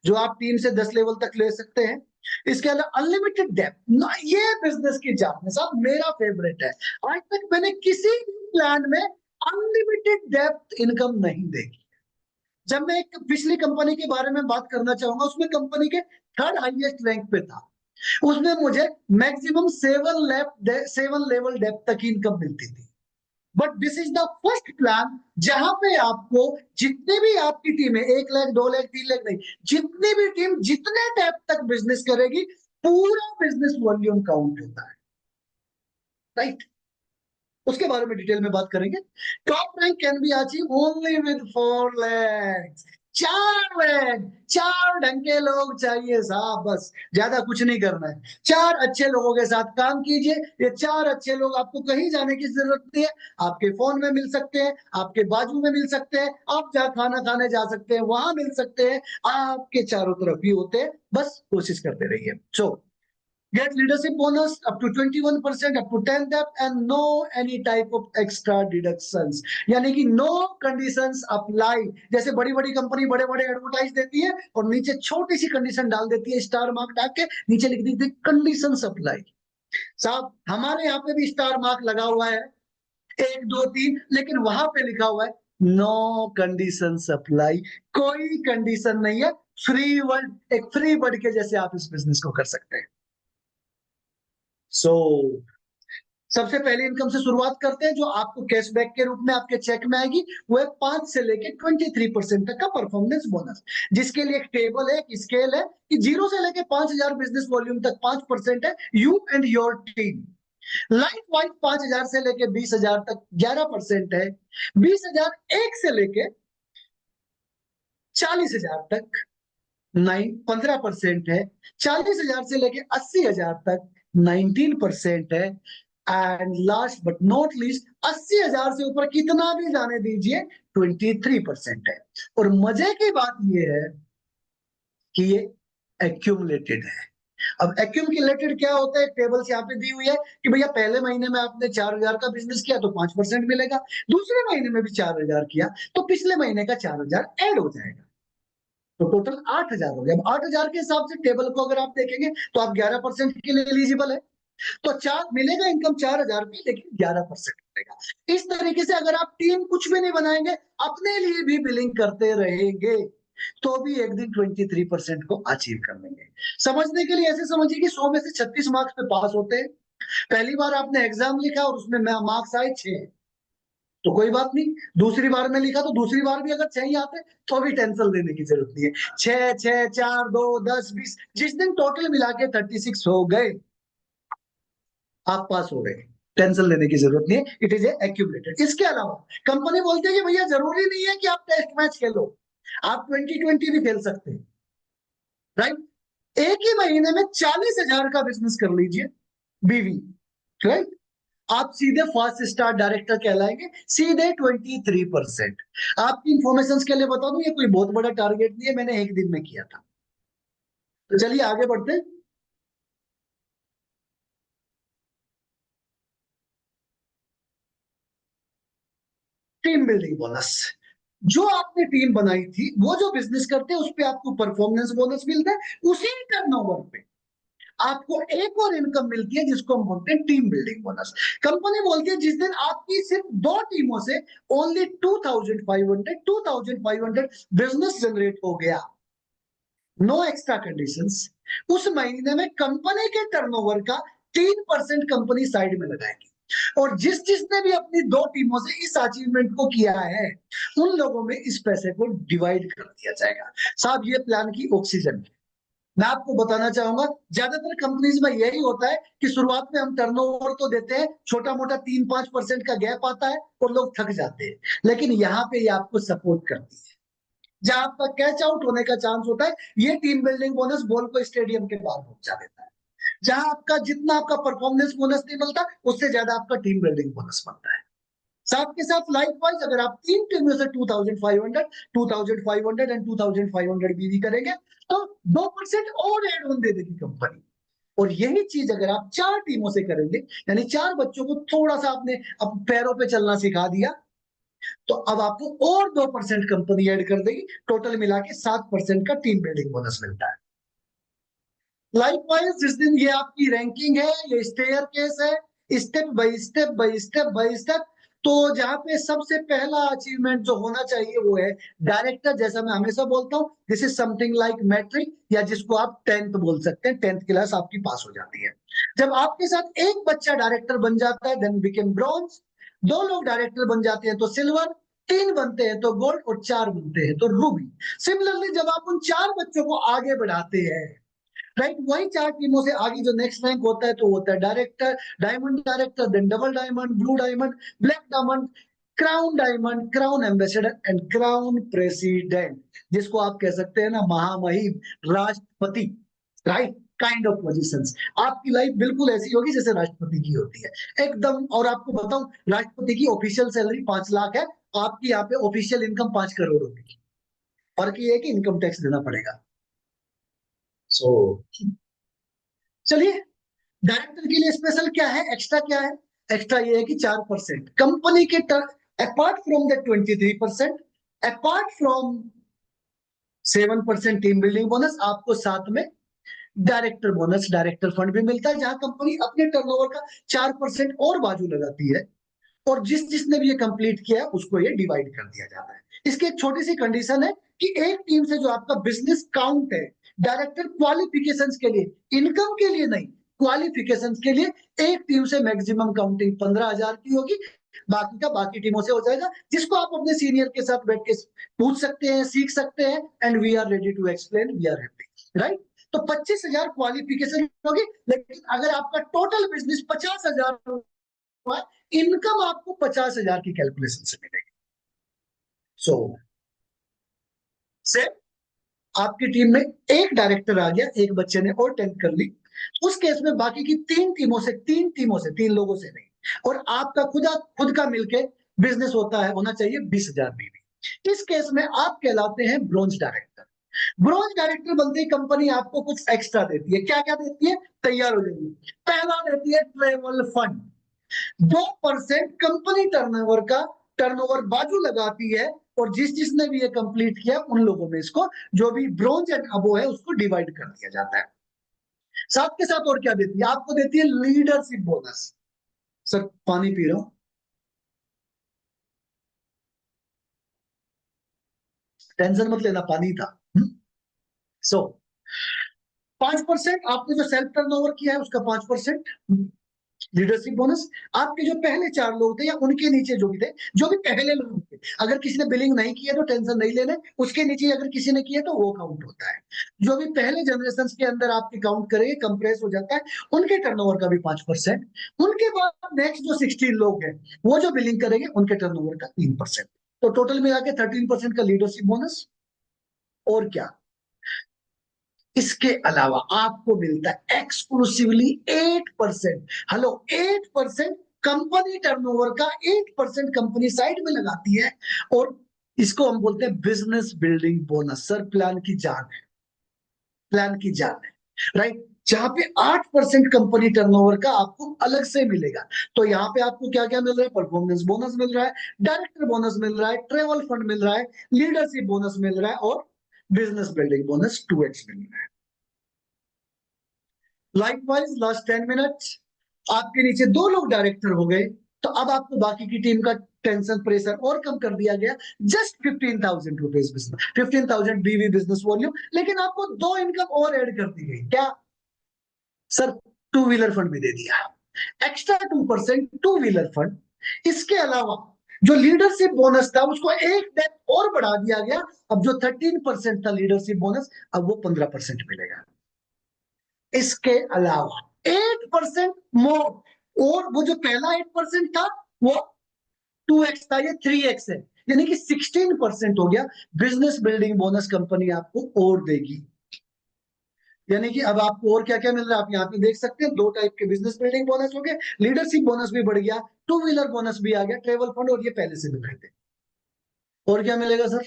जो आप टीम से 10 लेवल तक ले सकते हैं। इसके अलावा अनलिमिटेड डेप्थ, ये बिजनेस की जान साहब मेरा फेवरेट है। आज तक मैंने किसी भी प्लान में अनलिमिटेड डेप्थ इनकम नहीं देखी। जब मैं एक पिछली कंपनी के बारे में बात करना चाहूंगा, उसमें कंपनी के 3rd हाईएस्ट रैंक पे था, उसमें मुझे मैक्सिमम 7 लेवल डेप्थ तक की इनकम मिलती थी। But this is the first plan जहां पे आपको जितनी भी आपकी टीम है, 1 लाख 2 लाख 3 लाख नहीं, जितनी भी टीम जितने डेप्थ तक बिजनेस करेगी, पूरा बिजनेस वॉल्यूम काउंट होता है, राइट। उसके बारे में डिटेल में बात करेंगे। Top rank can be achieve only with 4 lakhs, 4 lakh, 4 ढंग के लोग चाहिए साहब, बस ज्यादा कुछ नहीं करना है। 4 अच्छे लोगों के साथ काम कीजिए। ये 4 अच्छे लोग, आपको कहीं जाने की जरूरत नहीं है, आपके फोन में मिल सकते हैं, आपके बाजू में मिल सकते हैं, आप जहाँ खाना खाने जा सकते हैं वहां मिल सकते हैं, आपके चारों तरफ ही होते हैं, बस कोशिश करते रहिए। सो Get leadership bonus up to 21%, up to 10th depth, and no any type of extra deductions. यानी कि no conditions apply. जैसे बड़ी बड़ी कंपनी बड़े बड़े एडवर्टाइज देती है और नीचे छोटी सी कंडीशन डाल देती है, स्टार मार्क डाल के नीचे लिख देती है कंडीशंस अप्लाई। साहब हमारे यहाँ पे भी स्टार मार्क लगा हुआ है 1 2 3, लेकिन वहां पे लिखा हुआ है नो कंडीशंस अप्लाई। कोई कंडीशन नहीं है, फ्री वर्ड, एक फ्री वर्ड के जैसे आप इस बिजनेस को कर सकते हैं। सो सबसे पहले इनकम से शुरुआत करते हैं, जो आपको कैशबैक के रूप में आपके चेक में आएगी, वो है 5 से लेके 23% तक का परफॉर्मेंस बोनस, जिसके लिए एक टेबल है, एक स्केल है कि 0 से लेके 5,000 बिजनेस वॉल्यूम तक 5% है, you and your team. Life wise 5,000 से लेके 20,000 तक 11% है, 20,000 1 से लेके 40,000 तक 15% है, 40,000 से लेके 80,000 तक 19% है, and last but not least 80,000 से ऊपर कितना भी जाने दीजिए 23% है। और मजे की बात यह है कि ये एक्यूमुलेटेड है। अब एक्यूमुलेटेड क्या होता है, टेबल्स यहाँ पे दी हुई है कि भैया पहले महीने में आपने 4,000 का बिजनेस किया तो 5% मिलेगा, दूसरे महीने में भी 4,000 किया तो पिछले महीने का 4,000 ऐड हो जाएगा, तो टोटल 8,000 हो गया। अब 8,000 के हिसाब से टेबल को अगर आप देखेंगे तो आप 11% के लिए एलिजिबल है, तो चार मिलेगा इनकम 4,000 की, लेकिन 11% मिलेगा। इस तरीके से अगर आप टीम कुछ भी नहीं बनाएंगे, अपने लिए भी बिलिंग करते रहेंगे, तो भी एक दिन 23% को अचीव कर लेंगे। समझने के लिए ऐसे समझिए कि 100 में से 36 मार्क्स पे पास होते हैं। पहली बार आपने एग्जाम लिखा और उसमें मार्क्स आए 6, तो कोई बात नहीं, दूसरी बार में लिखा तो दूसरी बार भी अगर 6 ही आते तो भी टेंशन लेने की जरूरत नहीं है। 6 6 4 2 10 20, जिस दिन टोटल मिला के 36 हो गए, आप पास हो गए, टेंशन लेने की जरूरत नहीं है, इट इज एक्यूमुलेटेड। इसके अलावा कंपनी बोलती है कि भैया जरूरी नहीं है कि आप टेस्ट मैच खेलो, आप 2020 भी खेल सकते हैं, राइट? एक ही महीने में 40,000 का बिजनेस कर लीजिए, बीवी, राइट? आप सीधे फर्स्ट स्टार डायरेक्टर कहलाएंगे, सीधे 23%। आपकी इंफॉर्मेशन के लिए बता दूं, ये कोई बहुत बड़ा टारगेट नहीं है, मैंने एक दिन में किया था। तो चलिए आगे बढ़ते हैं। टीम बिल्डिंग बोनस, जो आपने टीम बनाई थी, वो जो बिजनेस करते हैं उस पे आपको परफॉर्मेंस बोनस मिलता है, उसी टर्नओवर पे आपको एक और इनकम मिलती है जिसको हम बोलते हैं टीम बिल्डिंग बोनस। कंपनी बोलती है जिस दिन आपकी सिर्फ 2 टीमों से ओनली 2,500 बिजनेस जनरेट हो गया, नो एक्स्ट्रा कंडीशंस, उस महीने में कंपनी के टर्नओवर का 3% कंपनी साइड में लगाएगी, और जिस जिसने भी अपनी 2 टीमों से इस अचीवमेंट को किया है, उन लोगों में इस पैसे को डिवाइड कर दिया जाएगा। साहब ये प्लान की ऑक्सीजन है। मैं आपको बताना चाहूंगा, ज्यादातर कंपनीज में यही होता है कि शुरुआत में हम टर्नओवर तो देते हैं, छोटा मोटा 3-5% का गैप आता है और लोग थक जाते हैं, लेकिन यहाँ पे ये आपको सपोर्ट करती है। जहां आपका कैच आउट होने का चांस होता है, ये टीम बिल्डिंग बोनस बॉल को स्टेडियम के बाहर पहुंचा देता है। जहां आपका जितना आपका परफॉर्मेंस बोनस नहीं मिलता, उससे ज्यादा आपका टीम बिल्डिंग बोनस बनता है। साथ के साथ लाइफ वाइज अगर आप 3 टीमों से 2,500 एंड 2,500 बीवी करेंगे, तो 2% और एड ऑन दे देगी कंपनी। और यही चीज अगर आप 4 टीमों से करेंगे, यानी 4 बच्चों को थोड़ा सा आपने अब पैरों पे चलना सिखा दिया, तो अब आपको और 2% कंपनी ऐड कर देगी, टोटल मिला के 7% का टीम बिल्डिंग बोनस मिलता है। लाइफ वाइज जिस दिन ये आपकी रैंकिंग है, ये स्टेयर केस है, step by step by step by step, तो जहां पे सबसे पहला अचीवमेंट जो होना चाहिए वो है डायरेक्टर। जैसा मैं हमेशा बोलता हूं, this is something like matric, या जिसको आप 10th बोल सकते हैं, 10th क्लास आपकी पास हो जाती है। जब आपके साथ एक बच्चा डायरेक्टर बन जाता है, देन बिकम ब्रॉन्ज, 2 लोग डायरेक्टर बन जाते हैं तो सिल्वर, 3 बनते हैं तो गोल्ड, और 4 बनते हैं तो रूबी। सिमिलरली जब आप उन 4 बच्चों को आगे बढ़ाते हैं, राइट, वही 4 टीमों से आगे जो नेक्स्ट रैंक होता है तो होता है director, diamond director, then double diamond, blue diamond, black diamond, crown diamond, crown ambassador and crown president, जिसको आप कह सकते हैं ना महामहिम राष्ट्रपति, राइट, काइंड ऑफ पोजीशंस। आपकी लाइफ बिल्कुल ऐसी होगी जैसे राष्ट्रपति की होती है एकदम। और आपको बताऊं, राष्ट्रपति की ऑफिशियल सैलरी 5 लाख है, आपकी यहाँ पे ऑफिशियल इनकम 5 करोड़ होगी। फर्क ये है कि इनकम टैक्स देना पड़ेगा। सो चलिए डायरेक्टर के लिए स्पेशल क्या है, एक्स्ट्रा क्या है? एक्स्ट्रा ये है कि 4% कंपनी के apart from the 23%, apart from 7% team building bonus, आपको साथ में डायरेक्टर बोनस, डायरेक्टर फंड भी मिलता है, जहां कंपनी अपने टर्नओवर का 4% और बाजू लगाती है, और जिसने भी ये कंप्लीट किया है उसको ये डिवाइड कर दिया जाता है। इसकी एक छोटी सी कंडीशन है कि एक टीम से जो आपका बिजनेस काउंट है डायरेक्टर क्वालिफिकेशंस के लिए, इनकम के लिए नहीं, क्वालिफिकेशंस के लिए, एक टीम से मैक्सिमम काउंटिंग 15,000 की होगी, बाकी का बाकी टीमों से हो जाएगा, जिसको आप अपने सीनियर के साथ बैठ के पूछ सकते हैं, सीख सकते हैं, and we are ready to explain, we are happy, right? तो 25,000 क्वालिफिकेशन होगी, लेकिन अगर आपका टोटल बिजनेस 50,000, इनकम आपको 50,000 की कैलकुलेशन से मिलेगी। सो से आपकी टीम में एक डायरेक्टर आ गया, एक बच्चे ने और 10th कर ली, उस केस में बाकी की तीन तीन लोगों से नहीं, और आपका खुद का मिलके बिजनेस होना चाहिए 20,000 बीवी। इस केस में आप कहलाते हैं ब्रोंज डायरेक्टर। ब्रोंज डायरेक्टर बनते ही कंपनी आपको कुछ एक्स्ट्रा देती है। क्या क्या देती है? तैयार हो जाइए। पहला देती है ट्रेवल फंड, 2% कंपनी टर्नओवर बाजू लगाती है, और जिसने भी ये कंप्लीट किया उन लोगों में इसको, जो भी ब्रोंज एंड अबो है, उसको डिवाइड कर दिया जाता है। साथ के साथ और क्या देती है? आपको देती है लीडरशिप बोनस। सर पानी पी रहा हूं, टेंशन मत लेना, पानी था। सो 5% आपने जो सेल्फ टर्नओवर किया है उसका 5% लीडरशिप बोनस। आपके जो पहले 4 लोग थे या उनके नीचे जो भी थे, जो भी पहले लोग थे, अगर किसी ने बिलिंग नहीं किया तो टेंशन नहीं लेने, उसके नीचे अगर किसी ने किया तो वो काउंट होता है। जो भी पहले जनरेशन के अंदर आपके काउंट करेंगे, कंप्रेस हो जाता है, उनके टर्नओवर का भी 5%। उनके बाद नेक्स्ट जो 16 लोग हैं, वो जो बिलिंग करेंगे उनके टर्नओवर का 3%। तो टोटल मिला के 13% का लीडरशिप बोनस। और क्या, इसके अलावा आपको मिलता है एक्सक्लूसिवली 8%। हेलो, 8% कंपनी टर्नओवर का 8% कंपनी साइड में लगाती है, और इसको हम बोलते हैं business building bonus. Sir plan की जान है, प्लान की जान है, राइट? जहां पे 8% कंपनी टर्नओवर का आपको अलग से मिलेगा। तो यहाँ पे आपको क्या क्या मिल रहा है? परफॉर्मेंस बोनस मिल रहा है, डायरेक्टर बोनस मिल रहा है, ट्रेवल फंड मिल रहा है, लीडरशिप बोनस मिल रहा है, और बिजनेस बिल्डिंग बोनस 2x मिल रहा है। लाइकवाइज लास्ट 10 मिनट आपके नीचे 2 लोग डायरेक्टर हो गए, तो अब आपको बाकी की टीम का टेंशन प्रेशर और कम कर दिया गया। जस्ट 15,000 रुपीज बिजनेस, 15,000 बीवी बिजनेस वॉल्यूम, लेकिन आपको 2 इनकम और ऐड कर दी गई। क्या सर? टू व्हीलर फंड भी दे दिया, एक्स्ट्रा 2% टू व्हीलर फंड। इसके अलावा जो लीडरशिप बोनस था उसको एक डेथ और बढ़ा दिया गया। अब जो 13% था लीडरशिप बोनस, अब वो 15% मिलेगा। इसके अलावा 8% मोर, और वो जो पहला 8% था वो 2x था, ये 3x है, यानी कि 16% हो गया। बिजनेस बिल्डिंग बोनस कंपनी आपको और देगी। यानी कि अब आपको और क्या क्या मिल रहा है आप यहाँ पे देख सकते हैं। 2 टाइप के बिजनेस बिल्डिंग बोनस हो गए, लीडरशिप बोनस भी बढ़ गया, टू व्हीलर बोनस भी आ गया, ट्रेवल फंड, और ये पहले से मिल रहे थे। और क्या मिलेगा सर?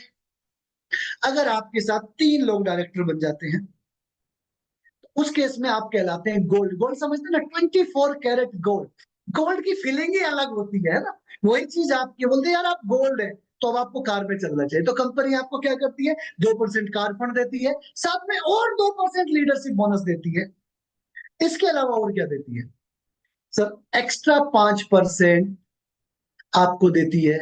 अगर आपके साथ 3 लोग डायरेक्टर बन जाते हैं, उस केस में आप कहलाते हैं गोल्ड। गोल्ड समझते हैं ना? 24 कैरेट गोल्ड। गोल्ड की फीलिंग ही अलग होती है ना। वही चीज आप ये बोलते हैं यार आप गोल्ड है, तो अब आपको कार पे चलना चाहिए, तो कंपनी आपको क्या करती है? 2% कार फंड देती है, साथ में और 2% लीडरशिप बोनस देती है। इसके अलावा और क्या देती है सर? एक्स्ट्रा 5% आपको देती है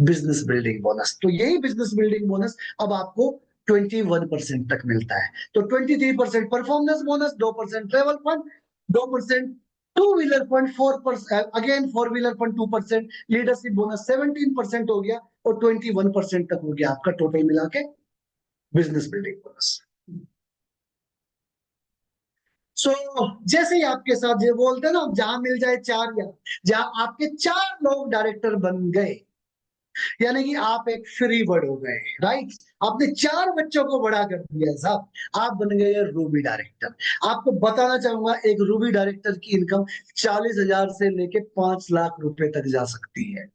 बिजनेस बिल्डिंग बोनस। तो यही बिजनेस बिल्डिंग बोनस अब आपको 21% तक मिलता है। तो 23% performance bonus, 2% travel fund, 2% two wheeler fund, 4% again 4 wheeler fund 2%, leadership bonus 17% हो गया, और 21% तक हो गया आपका टोटल मिला के बिजनेस बिल्डिंग बोनस। सो जैसे ही आपके साथ ये बोलते हैं ना, जहां मिल जाए 4, या जहां आपके 4 लोग डायरेक्टर बन गए, यानी कि आप एक फ्री बर्ड हो गए, राइट? आपने 4 बच्चों को बड़ा कर दिया साहब, आप बन गए रूबी डायरेक्टर। आपको बताना चाहूंगा, एक रूबी डायरेक्टर की इनकम 40,000 से लेके 5 लाख रुपए तक जा सकती है।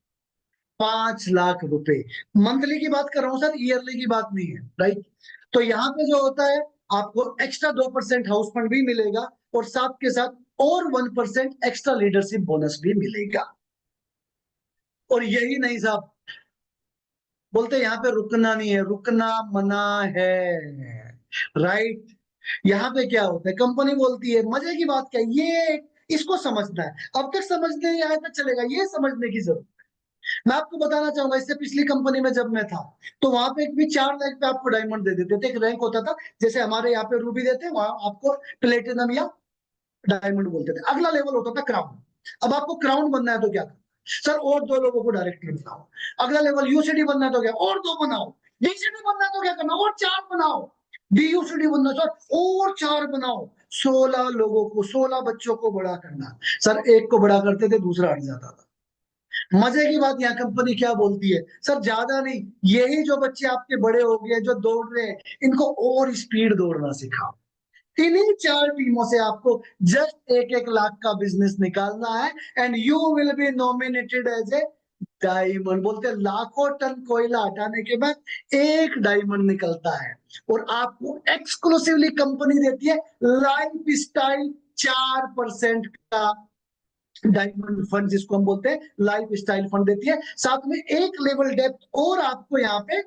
5 लाख रुपए मंथली की बात कर रहा हूं सर, ईयरली की बात नहीं है, राइट? तो यहाँ पे जो होता है, आपको एक्स्ट्रा 2% हाउस फंड भी मिलेगा, और साथ के साथ और 1% एक्स्ट्रा लीडरशिप बोनस भी मिलेगा। और यही नहीं साहब, बोलते यहाँ पे रुकना नहीं है, रुकना मना है, राइट। यहाँ पे क्या होता है, कंपनी बोलती है, मजे की बात क्या है, ये इसको समझना है, अब तक समझने नहीं आया तो चलेगा, ये समझने की जरूरत। मैं आपको बताना चाहूंगा, इससे पिछली कंपनी में जब मैं था, तो वहां पे एक भी 4 लाख पे आपको डायमंड दे देते थे, एक रैंक होता था, जैसे हमारे यहाँ पे रूबी देते हैं, वहां आपको प्लेटिनम या डायमंड बोलते थे। अगला लेवल होता था क्राउन। अब आपको क्राउन बनना है तो क्या करना है? सर और 2 लोगों को डायरेक्टर बनाओ। अगला लेवल यूसीडी बनना है तो क्या, और 2 बनाओ। डीसीडी बनना है तो क्या करना, और 4 बनाओ। डीयूसीडी बनना है सर, और 4 बनाओ। 16 लोगों को, 16 बच्चों को बड़ा करना। सर एक को बड़ा करते थे, दूसरा हट जाता था। मजे की बात, यहाँ कंपनी क्या बोलती है, सर ज्यादा नहीं, यही जो बच्चे आपके बड़े हो गए, जो दौड़ रहे हैं, इनको और स्पीड दौड़ना सिखाओ। इन्हीं 4 टीमों से आपको जस्ट 1-1 लाख का बिजनेस निकालना है, and you will be nominated as a diamond. बोलते हैं लाखों टन कोयला हटाने के बाद एक डायमंड निकलता है, और आपको एक्सक्लूसिवली कंपनी देती है लाइफ स्टाइल 4% का डायमंड फंड, जिसको हम बोलते हैं लाइफ स्टाइल फंड देती है। साथ में एक लेवल डेप्थ और आपको यहाँ पे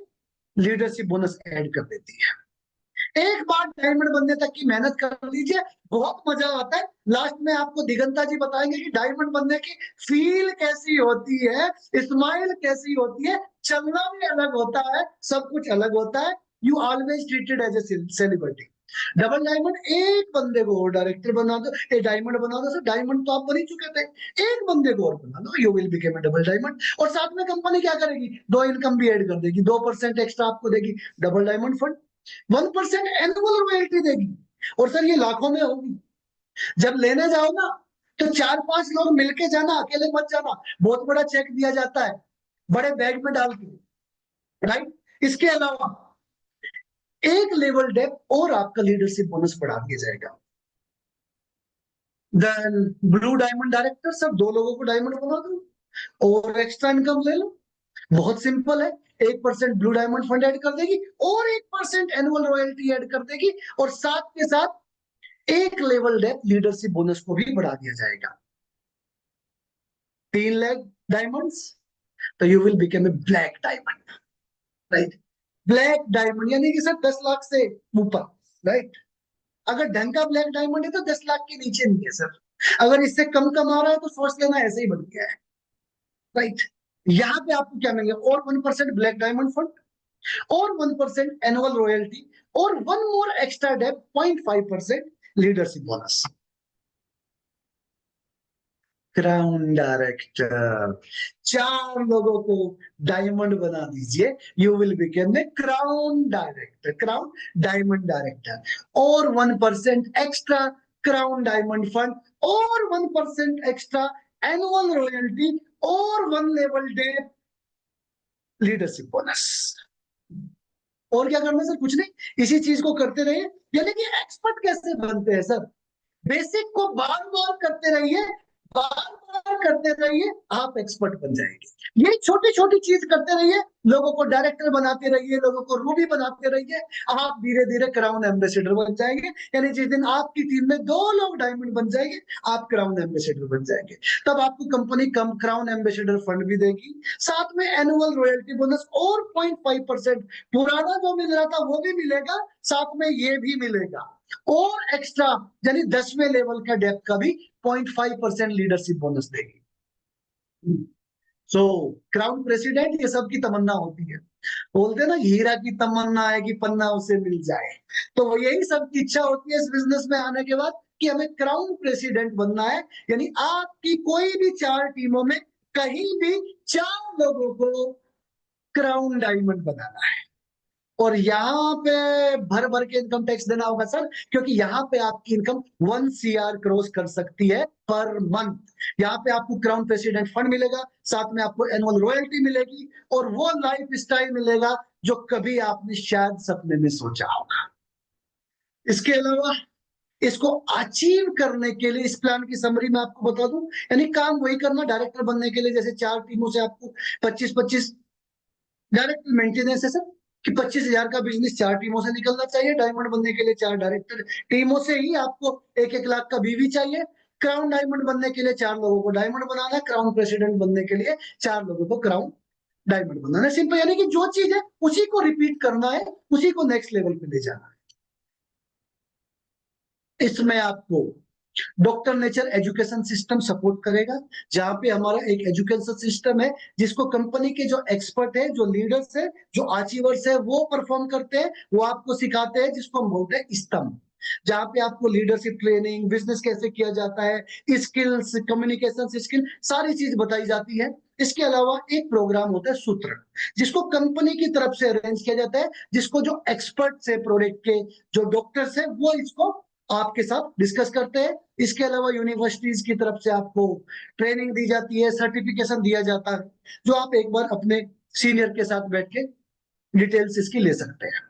लीडरशिप बोनस ऐड कर देती है। एक बार डायमंड बनने तक की मेहनत कर लीजिए, बहुत मजा आता है। लास्ट में आपको दिगंता जी बताएंगे कि डायमंड बनने की फील कैसी होती है, स्माइल कैसी होती है, चलना भी अलग होता है, सब कुछ अलग होता है। You always treated as a celebrity. Double diamond, एक बंदे को और डायरेक्टर बना दो, एक डायमंड बना दो। सर डायमंड तो आप बन ही चुके थे, एक बंदे को और बना दो, you will become A double diamond. और साथ में कंपनी क्या करेगी, 2 इनकम भी ऐड कर देगी, 2% एक्स्ट्रा आपको देगी double diamond fund, 1% annual royalty देगी। और सर ये लाखों में होगी। जब लेने जाओ ना, तो 4-5 लोग मिलके जाना, अकेले मत जाना। बहुत बड़ा चेक दिया जाता है, बड़े बैग में डाल के, राइट। इसके अलावा एक लेवल डेप और आपका लीडरशिप बोनस बढ़ा दिया जाएगा। देन ब्लू डायमंड डायरेक्टर, सब 2 लोगों को डायमंड बना दो और एक्स्ट्रा इनकम ले लो। बहुत सिंपल है, 1% ब्लू डायमंड फंड ऐड कर देगी, और 1% एनुअल रॉयल्टी ऐड कर देगी, और साथ के साथ एक लेवल डेप लीडरशिप बोनस को भी बढ़ा दिया जाएगा। 3 लाख डायमंड्स, तो you will become A black diamond, right. Black diamond यानी कि सर 10 लाख से ऊपर, राइट। अगर ढंग का ब्लैक डायमंड है तो 10 लाख के नीचे नहीं है सर। अगर इससे कम कमा रहा है तो सोच लेना ऐसे ही बन गया है, राइट। यहाँ पे आपको क्या मिलेगा, और 1% ब्लैक डायमंड फंड, और 1% एनुअल रॉयल्टी, और 1 मोर एक्स्ट्रा डेप 0.5% लीडरशिप बोनस। क्राउन डायरेक्टर, 4 लोगों को डायमंड बना दीजिए, you will become a crown director, crown diamond director. और 1% एक्स्ट्रा क्राउन डायमंड फंड, और 1% एक्स्ट्रा एनुअल रॉयल्टी, और 1 लेवल डे लीडरशिप बोनस। और क्या करना है सर, कुछ नहीं, इसी चीज को करते रहिए। यानी कि एक्सपर्ट कैसे बनते हैं सर, बेसिक को बार बार करते रहिए, बार बार करते रहिए, आप एक्सपर्ट बन जाएंगे। ये छोटी छोटी चीज करते रहिए, लोगों को डायरेक्टर बनाते रहिए, लोगों को रूबी बनाते रहिए, आप धीरे धीरे क्राउन एम्बेसडर बन जाएंगे। यानी जिस दिन आपकी टीम में 2 लोग डायमंड बन जाएंगे, आप क्राउन एम्बेसडर बन जाएंगे। तब आपको कंपनी कम क्राउन एम्बेसडर फंड भी देगी, साथ में एनुअल रॉयल्टी बोनस और 0.5%, पुराना जो मिल रहा था वो भी मिलेगा, साथ में ये भी मिलेगा, और एक्स्ट्रा यानी 10वें लेवल का डेप का भी 0.5% लीडरशिप बोनस देगी। सो क्राउन प्रेसिडेंट, ये सब की तमन्ना होती है, बोलते हैं ना, हीरा की तमन्ना है कि पन्ना उसे मिल जाए। तो वो यही सबकी इच्छा होती है इस बिजनेस में आने के बाद, कि हमें क्राउन प्रेसिडेंट बनना है। यानी आपकी कोई भी 4 टीमों में कहीं भी 4 लोगों को क्राउन डायमंड बनाना है। और यहाँ पे भर भर के इनकम टैक्स देना होगा सर, क्योंकि यहाँ पे आपकी इनकम 1 CR क्रॉस कर सकती है पर मंथ। यहाँ पे आपको क्राउन प्रेसिडेंट फंड मिलेगा, साथ में आपको एनुअल रॉयल्टी मिलेगी, और वो लाइफ स्टाइल मिलेगा जो कभी आपने शायद सपने में सोचा होगा। इसके अलावा इसको अचीव करने के लिए, इस प्लान की समरी में आपको बता दूं, यानी काम वही करना डायरेक्टर बनने के लिए, जैसे 4 टीमों से आपको 25-25 डायरेक्ट मेंटेनेंस है सर, कि 25,000 का बिजनेस 4 टीमों से निकलना चाहिए। डायमंड बनने के लिए 4 डायरेक्टर टीमों से ही आपको 1-1 लाख का बीवी चाहिए। क्राउन डायमंड बनने के लिए 4 लोगों को डायमंड बनाना है, क्राउन प्रेसिडेंट बनने के लिए 4 लोगों को क्राउन डायमंड बनाना है। सिंपल, यानी कि जो चीज है उसी को रिपीट करना है, उसी को नेक्स्ट लेवल पे ले जाना है। इसमें आपको doctor nature education system support करेगा, जहां पे हमारा एक एजुकेशन सिस्टम है जिसको कंपनी के जो एक्सपर्ट है, जो लीडर्स है, जो अचीवर्स है, वो परफॉर्म करते हैं, वो आपको सिखाते हैं, जिसको हम बोलते हैं स्तंभ, जहां पे आपको लीडरशिप ट्रेनिंग, बिजनेस कैसे किया जाता है, स्किल्स, कम्युनिकेशन स्किल, सारी चीज बताई जाती है। इसके अलावा एक प्रोग्राम होता है सूत्र, जिसको कंपनी की तरफ से अरेंज किया जाता है, जिसको जो एक्सपर्ट्स है प्रोडक्ट के, जो डॉक्टर्स है, वो इसको आपके साथ डिस्कस करते हैं। इसके अलावा यूनिवर्सिटीज की तरफ से आपको ट्रेनिंग दी जाती है, सर्टिफिकेशन दिया जाता है, जो आप एक बार अपने सीनियर के साथ बैठ के डिटेल्स इसकी ले सकते हैं।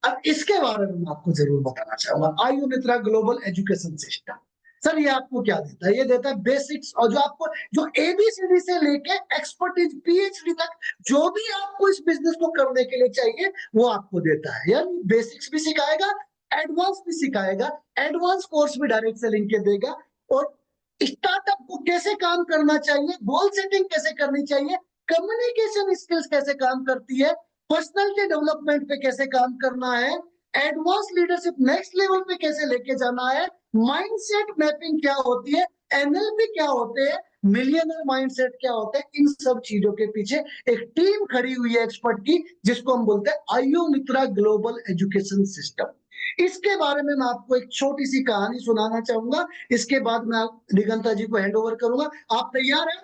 अब इसके बारे में मैं आपको जरूर बताना चाहूंगा, आयु मित्रा ग्लोबल एजुकेशन सिस्टम। सर ये आपको क्या देता है? ये देता है बेसिक्स, और जो आपको जो एबीसीडी से लेके एक्सपर्टीज पीएचडी तक जो भी आपको इस बिजनेस को करने के लिए चाहिए वो आपको देता है। यानी बेसिक्स भी सिखाएगा, एडवांस भी सिखाएगा, एडवांस कोर्स भी डायरेक्ट सेलिंग के देगा, और स्टार्टअप को कैसे काम करना चाहिए, गोल सेटिंग कैसे करनी चाहिए, कम्युनिकेशन स्किल्स कैसे काम करती है, पर्सनालिटी डेवलपमेंट पे कैसे काम करना है, एडवांस लीडरशिप नेक्स्ट लेवल पे कैसे लेके जाना है, माइंडसेट मैपिंग क्या होती है, एनएलपी क्या होते हैं, मिलियनर माइंडसेट क्या होते हैं, इन सब चीजों के पीछे एक टीम खड़ी हुई है एक्सपर्ट की, जिसको हम बोलते हैं आयु मित्रा ग्लोबल एजुकेशन सिस्टम। इसके बारे में मैं आपको एक छोटी सी कहानी सुनाना चाहूंगा, इसके बाद मैं दिगंता जी को हैंड ओवर करूंगा। आप तैयार हैं?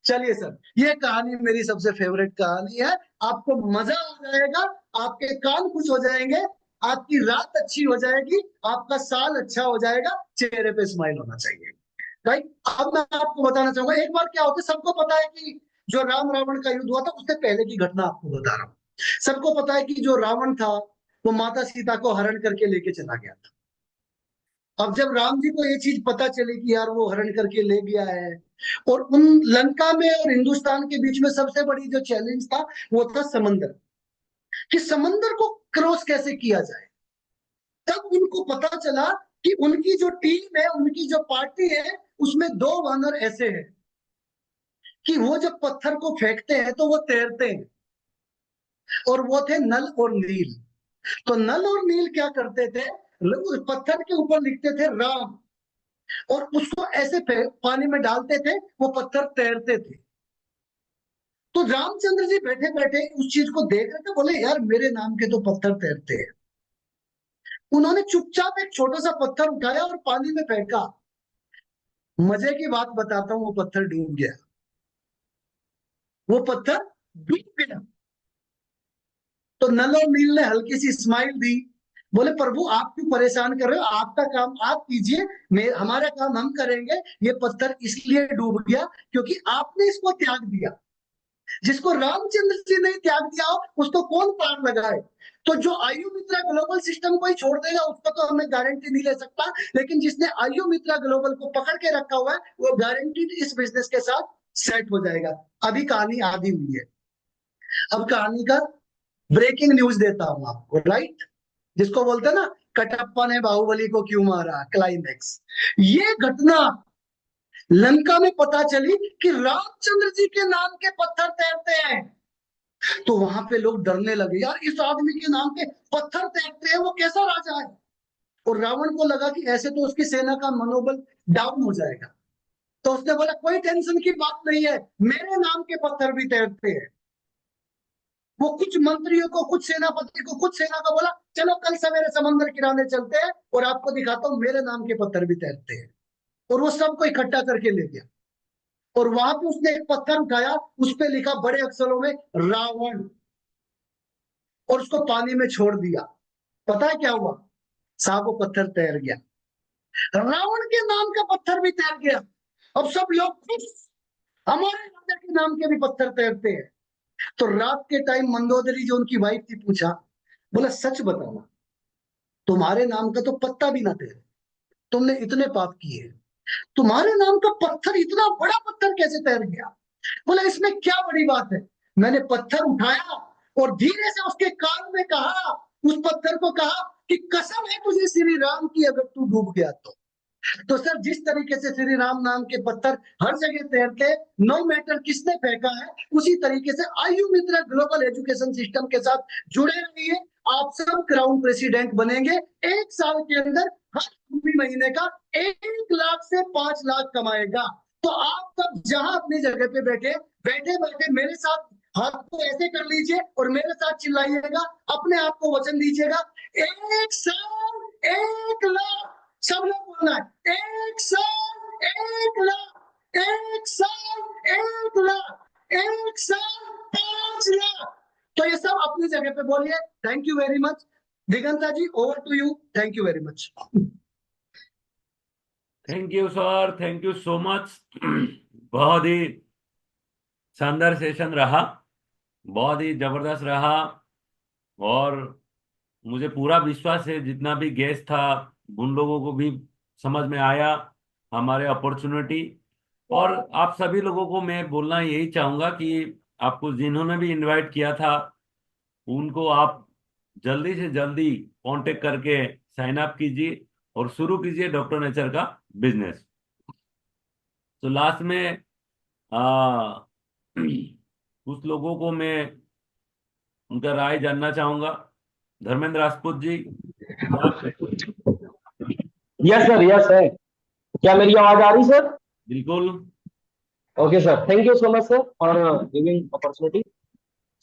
चलिए सर, ये कहानी मेरी सबसे फेवरेट कहानी है, आपको मजा आ जाएगा, आपके कान खुश हो जाएंगे, आपकी रात अच्छी हो जाएगी, आपका साल अच्छा हो जाएगा, चेहरे पे स्माइल होना चाहिए। राइट, अब मैं आपको बताना चाहूंगा, एक बार क्या होता है, सबको पता है कि जो राम रावण का युद्ध हुआ था, उससे पहले की घटना आपको बता रहा हूं। सबको पता है कि जो रावण था वो माता सीता को हरण करके लेके चला गया था। अब जब राम जी को ये चीज पता चली कि यार वो हरण करके ले गया है, और उन लंका में और हिंदुस्तान के बीच में सबसे बड़ी जो चैलेंज था वो था समंदर, कि समंदर को क्रॉस कैसे किया जाए। तब उनको पता चला कि उनकी जो टीम है, उनकी जो पार्टी है, उसमें 2 वानर ऐसे हैं कि वो जब पत्थर को फेंकते हैं तो वो तैरते हैं, और वो थे नल और नील। तो नल और नील क्या करते थे, उस पत्थर के ऊपर लिखते थे राम, और उसको ऐसे पानी में डालते थे, वो पत्थर तैरते थे। तो रामचंद्र जी बैठे बैठे उस चीज को देख रहे थे, बोले यार मेरे नाम के तो पत्थर तैरते हैं। उन्होंने चुपचाप एक छोटा सा पत्थर उठाया और पानी में फेंका। मजे की बात बताता हूं, वो पत्थर डूब गया, वो पत्थर डूब गया। तो नल और नील ने हल्की सी स्माइल दी, बोले प्रभु आप क्यों परेशान कर रहे हो, आपका काम आप कीजिए, हमारा काम हम करेंगे। ये पत्थर इसलिए डूब गया क्योंकि आपने इसको त्याग दिया। जिसको रामचंद्र जी ने त्याग दिया हो उसको कौन पार लगाए। तो जो आयु मित्रा ग्लोबल सिस्टम को ही छोड़ देगा उसका तो हमें गारंटी नहीं ले सकता, लेकिन जिसने आयु मित्रा ग्लोबल को पकड़ के रखा हुआ है वो गारंटीड इस बिजनेस के साथ सेट हो जाएगा। अभी कहानी आधी हुई है, अब कहानी का ब्रेकिंग न्यूज देता हूं आपको। राइट, जिसको बोलते हैं ना कटप्पा ने बाहुबली को क्यों मारा, क्लाइमेक्स। ये घटना लंका में पता चली कि रामचंद्र जी के नाम के पत्थर तैरते हैं, तो वहां पे लोग डरने लगे, यार इस आदमी के नाम के पत्थर तैरते हैं, वो कैसा राजा है। और रावण को लगा कि ऐसे तो उसकी सेना का मनोबल डाउन हो जाएगा, तो उसने बोला कोई टेंशन की बात नहीं है, मेरे नाम के पत्थर भी तैरते हैं। वो कुछ मंत्रियों को, कुछ सेनापति को, कुछ सेना को बोला चलो कल सवेरे समंदर किनारे चलते हैं और आपको दिखाता हूं मेरे नाम के पत्थर भी तैरते हैं। और वो सबको इकट्ठा करके ले गया, और वहां पे उसने एक पत्थर उठाया, उस पे लिखा बड़े अक्षरों में रावण, और उसको पानी में छोड़ दिया। पता है क्या हुआ साहब, वो पत्थर तैर गया, रावण के नाम का पत्थर भी तैर गया। अब सब लोग खुश, हमारे राजा के नाम के भी पत्थर तैरते हैं। तो रात के टाइम मंदोदरी जो उनकी वाइफ थी पूछा, बोला सच बताना, तुम्हारे नाम का तो पत्ता भी ना तैरे, तुमने इतने पाप किए, तुम्हारे नाम का पत्थर, इतना बड़ा पत्थर कैसे तैर गया। बोला इसमें क्या बड़ी बात है, मैंने पत्थर उठाया और धीरे से उसके कान में कहा, उस पत्थर को कहा कि कसम है तुझे श्री श्री राम की अगर तू डूब गया तो सर जिस तरीके से श्री राम नाम के पत्थर हर जगह तैरते, नो मैटर किसने फेंका है, उसी तरीके से आयु मित्रा ग्लोबल एजुकेशन सिस्टम के साथ जुड़े रहिए। आप सब क्राउन प्रेसिडेंट बनेंगे। 1 साल के अंदर हर महीने का 1 लाख से 5 लाख कमाएगा। तो आप सब जहां अपनी जगह पे बैठे बैठे बैठे मेरे साथ हाथ को ऐसे कर लीजिए और मेरे साथ चिल्लाइएगा, अपने आप को वचन दीजिएगा, 1 साल 1 लाख। सब लोग बोलना है, 1 साल 1 लाख, 1 साल 1 लाख, 1 साल 5 लाख। तो ये सब अपनी जगह पे बोलिए। Thank you very much. Diganta ji, over to you. Thank you very much. Thank you sir, thank you so much. बहुत ही शानदार सेशन रहा, बहुत ही जबरदस्त रहा, और मुझे पूरा विश्वास है जितना भी गेस्ट था उन लोगों को भी समझ में आया हमारे अपॉर्चुनिटी। और आप सभी लोगों को मैं बोलना यही चाहूंगा कि आपको जिन्होंने भी इनवाइट किया था उनको आप जल्दी से जल्दी कांटेक्ट करके साइन अप कीजिए और शुरू कीजिए डॉक्टर नेचर का बिजनेस। तो लास्ट में आ, कुछ लोगों को मैं उनका राय जानना चाहूंगा। Dharmendra Rajput ji, yes sir, yes है। क्या मेरी आवाज आ रही सर? बिल्कुल। Okay sir, thank you so much sir for giving opportunity.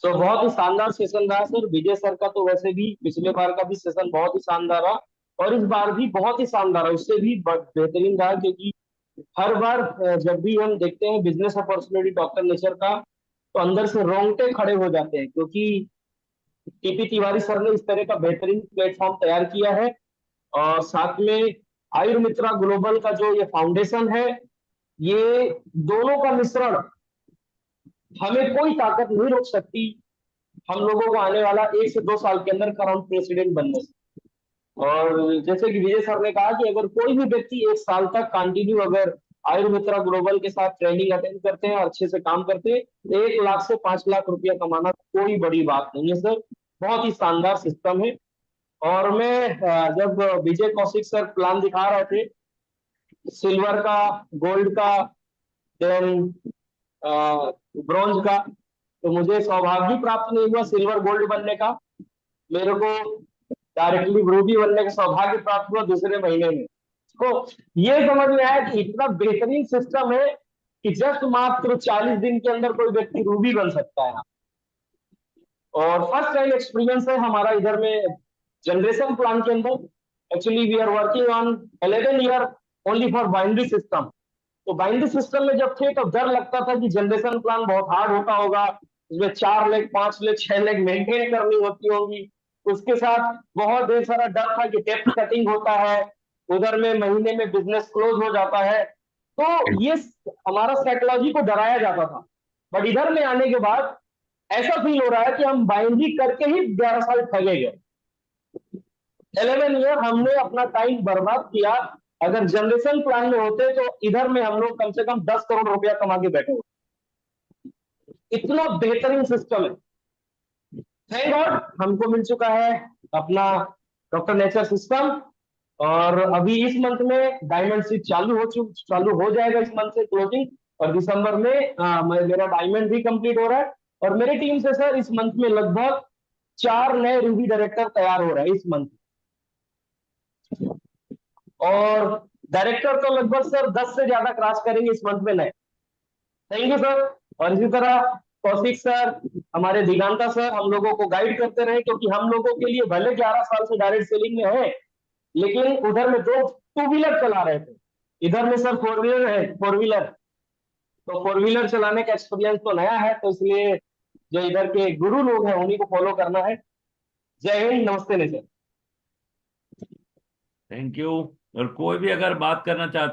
So बहुत ही शानदार सेशन रहा सर। विजय सर का तो वैसे भी पिछले बार का भी सेशन बहुत ही शानदार रहा, और इस बार भी बहुत ही शानदार रहा, उससे भी बेहतरीन रहा, क्योंकि हर बार जब भी हम देखते हैं बिजनेस अपॉर्चुनिटी डॉक्टर नेचर का, तो अंदर से रोंगटे खड़े हो जाते हैं, क्योंकि टीपी तिवारी सर ने इस तरह का बेहतरीन प्लेटफॉर्म तैयार किया है। और साथ में आयुर्मित्रा ग्लोबल का जो ये फाउंडेशन है, ये दोनों का मिश्रण, हमें कोई ताकत नहीं रोक सकती हम लोगों को आने वाला 1 से 2 साल के अंदर क्राउन प्रेसिडेंट बनने से। और जैसे कि विजय सर ने कहा कि अगर कोई भी व्यक्ति 1 साल तक कंटिन्यू अगर आयुर्मित्रा ग्लोबल के साथ ट्रेनिंग अटेंड करते हैं और अच्छे से काम करते हैं, तो 1 लाख से 5 लाख रुपया कमाना कोई बड़ी बात नहीं है सर। बहुत ही शानदार सिस्टम है। और मैं जब विजय कौशिक सर प्लान दिखा रहे थे सिल्वर का, गोल्ड का, देन ब्रॉन्ज का, तो मुझे सौभाग्य प्राप्त नहीं हुआ सिल्वर गोल्ड बनने का। मेरे को डायरेक्टली रूबी बनने का सौभाग्य प्राप्त हुआ दूसरे महीने में। तो ये समझ में आया कि इतना बेहतरीन सिस्टम है कि जस्ट मात्र 40 दिन के अंदर कोई व्यक्ति रूबी बन सकता है। और फर्स्ट टाइम एक्सपीरियंस है हमारा इधर में जनरेशन प्लान के अंदर। Actually we are working on 11 year only for binary system. तो बाइनरी सिस्टम में जब थे तो डर लगता था कि जनरेशन प्लान बहुत हार्ड होता होगा, उसमें 4 लेग 5 लेग 6 लेग मेंटेन करनी होती होगी। उसके साथ बहुत ढेर सारा डर था कि डेप्थ कटिंग होता है, उधर में महीने में बिजनेस क्लोज हो जाता है। तो ये हमारा साइकोलॉजी को डराया जाता था। बट इधर में आने के बाद ऐसा फील हो रहा है कि हम बाइनरी करके ही 11 साल ठगे गए। 11 ईयर हमने अपना टाइम बर्बाद किया। अगर जनरेशन प्लान में होते तो इधर में हम लोग कम से कम 10 करोड़ रुपया कमा के बैठे होते। इतना बेहतरीन सिस्टम है। थैंक गॉड हमको मिल चुका है अपना डॉक्टर नेचर सिस्टम। और अभी इस मंथ में डायमंड सीट चालू हो जाएगा इस मंथ से क्लोजिंग। और दिसंबर में मेरा डायमंड भी कंप्लीट हो रहा है। और मेरी टीम से सर इस मंथ में लगभग 4 नए रूबी डायरेक्टर तैयार हो रहे हैं इस मंथ। और डायरेक्टर तो लगभग सर 10 से ज्यादा क्रॉस करेंगे इस मंथ में नए। Thank you sir. और इसी तरह कौशिक सर, हमारे दिगांता सर हम लोगों को गाइड करते रहे, क्योंकि हम लोगों के लिए भले 11 साल से डायरेक्ट सेलिंग में है, लेकिन उधर में 2 व्हीलर चला रहे थे, इधर में सर 4 व्हीलर है 4 व्हीलर। तो 4 व्हीलर चलाने का एक्सपीरियंस तो नया है, तो इसलिए जो इधर के गुरु लोग हैं उन्हीं को फॉलो करना है। जय हिंद, नमस्ते नेचर। Thank you. और कोई भी अगर बात करना चाहते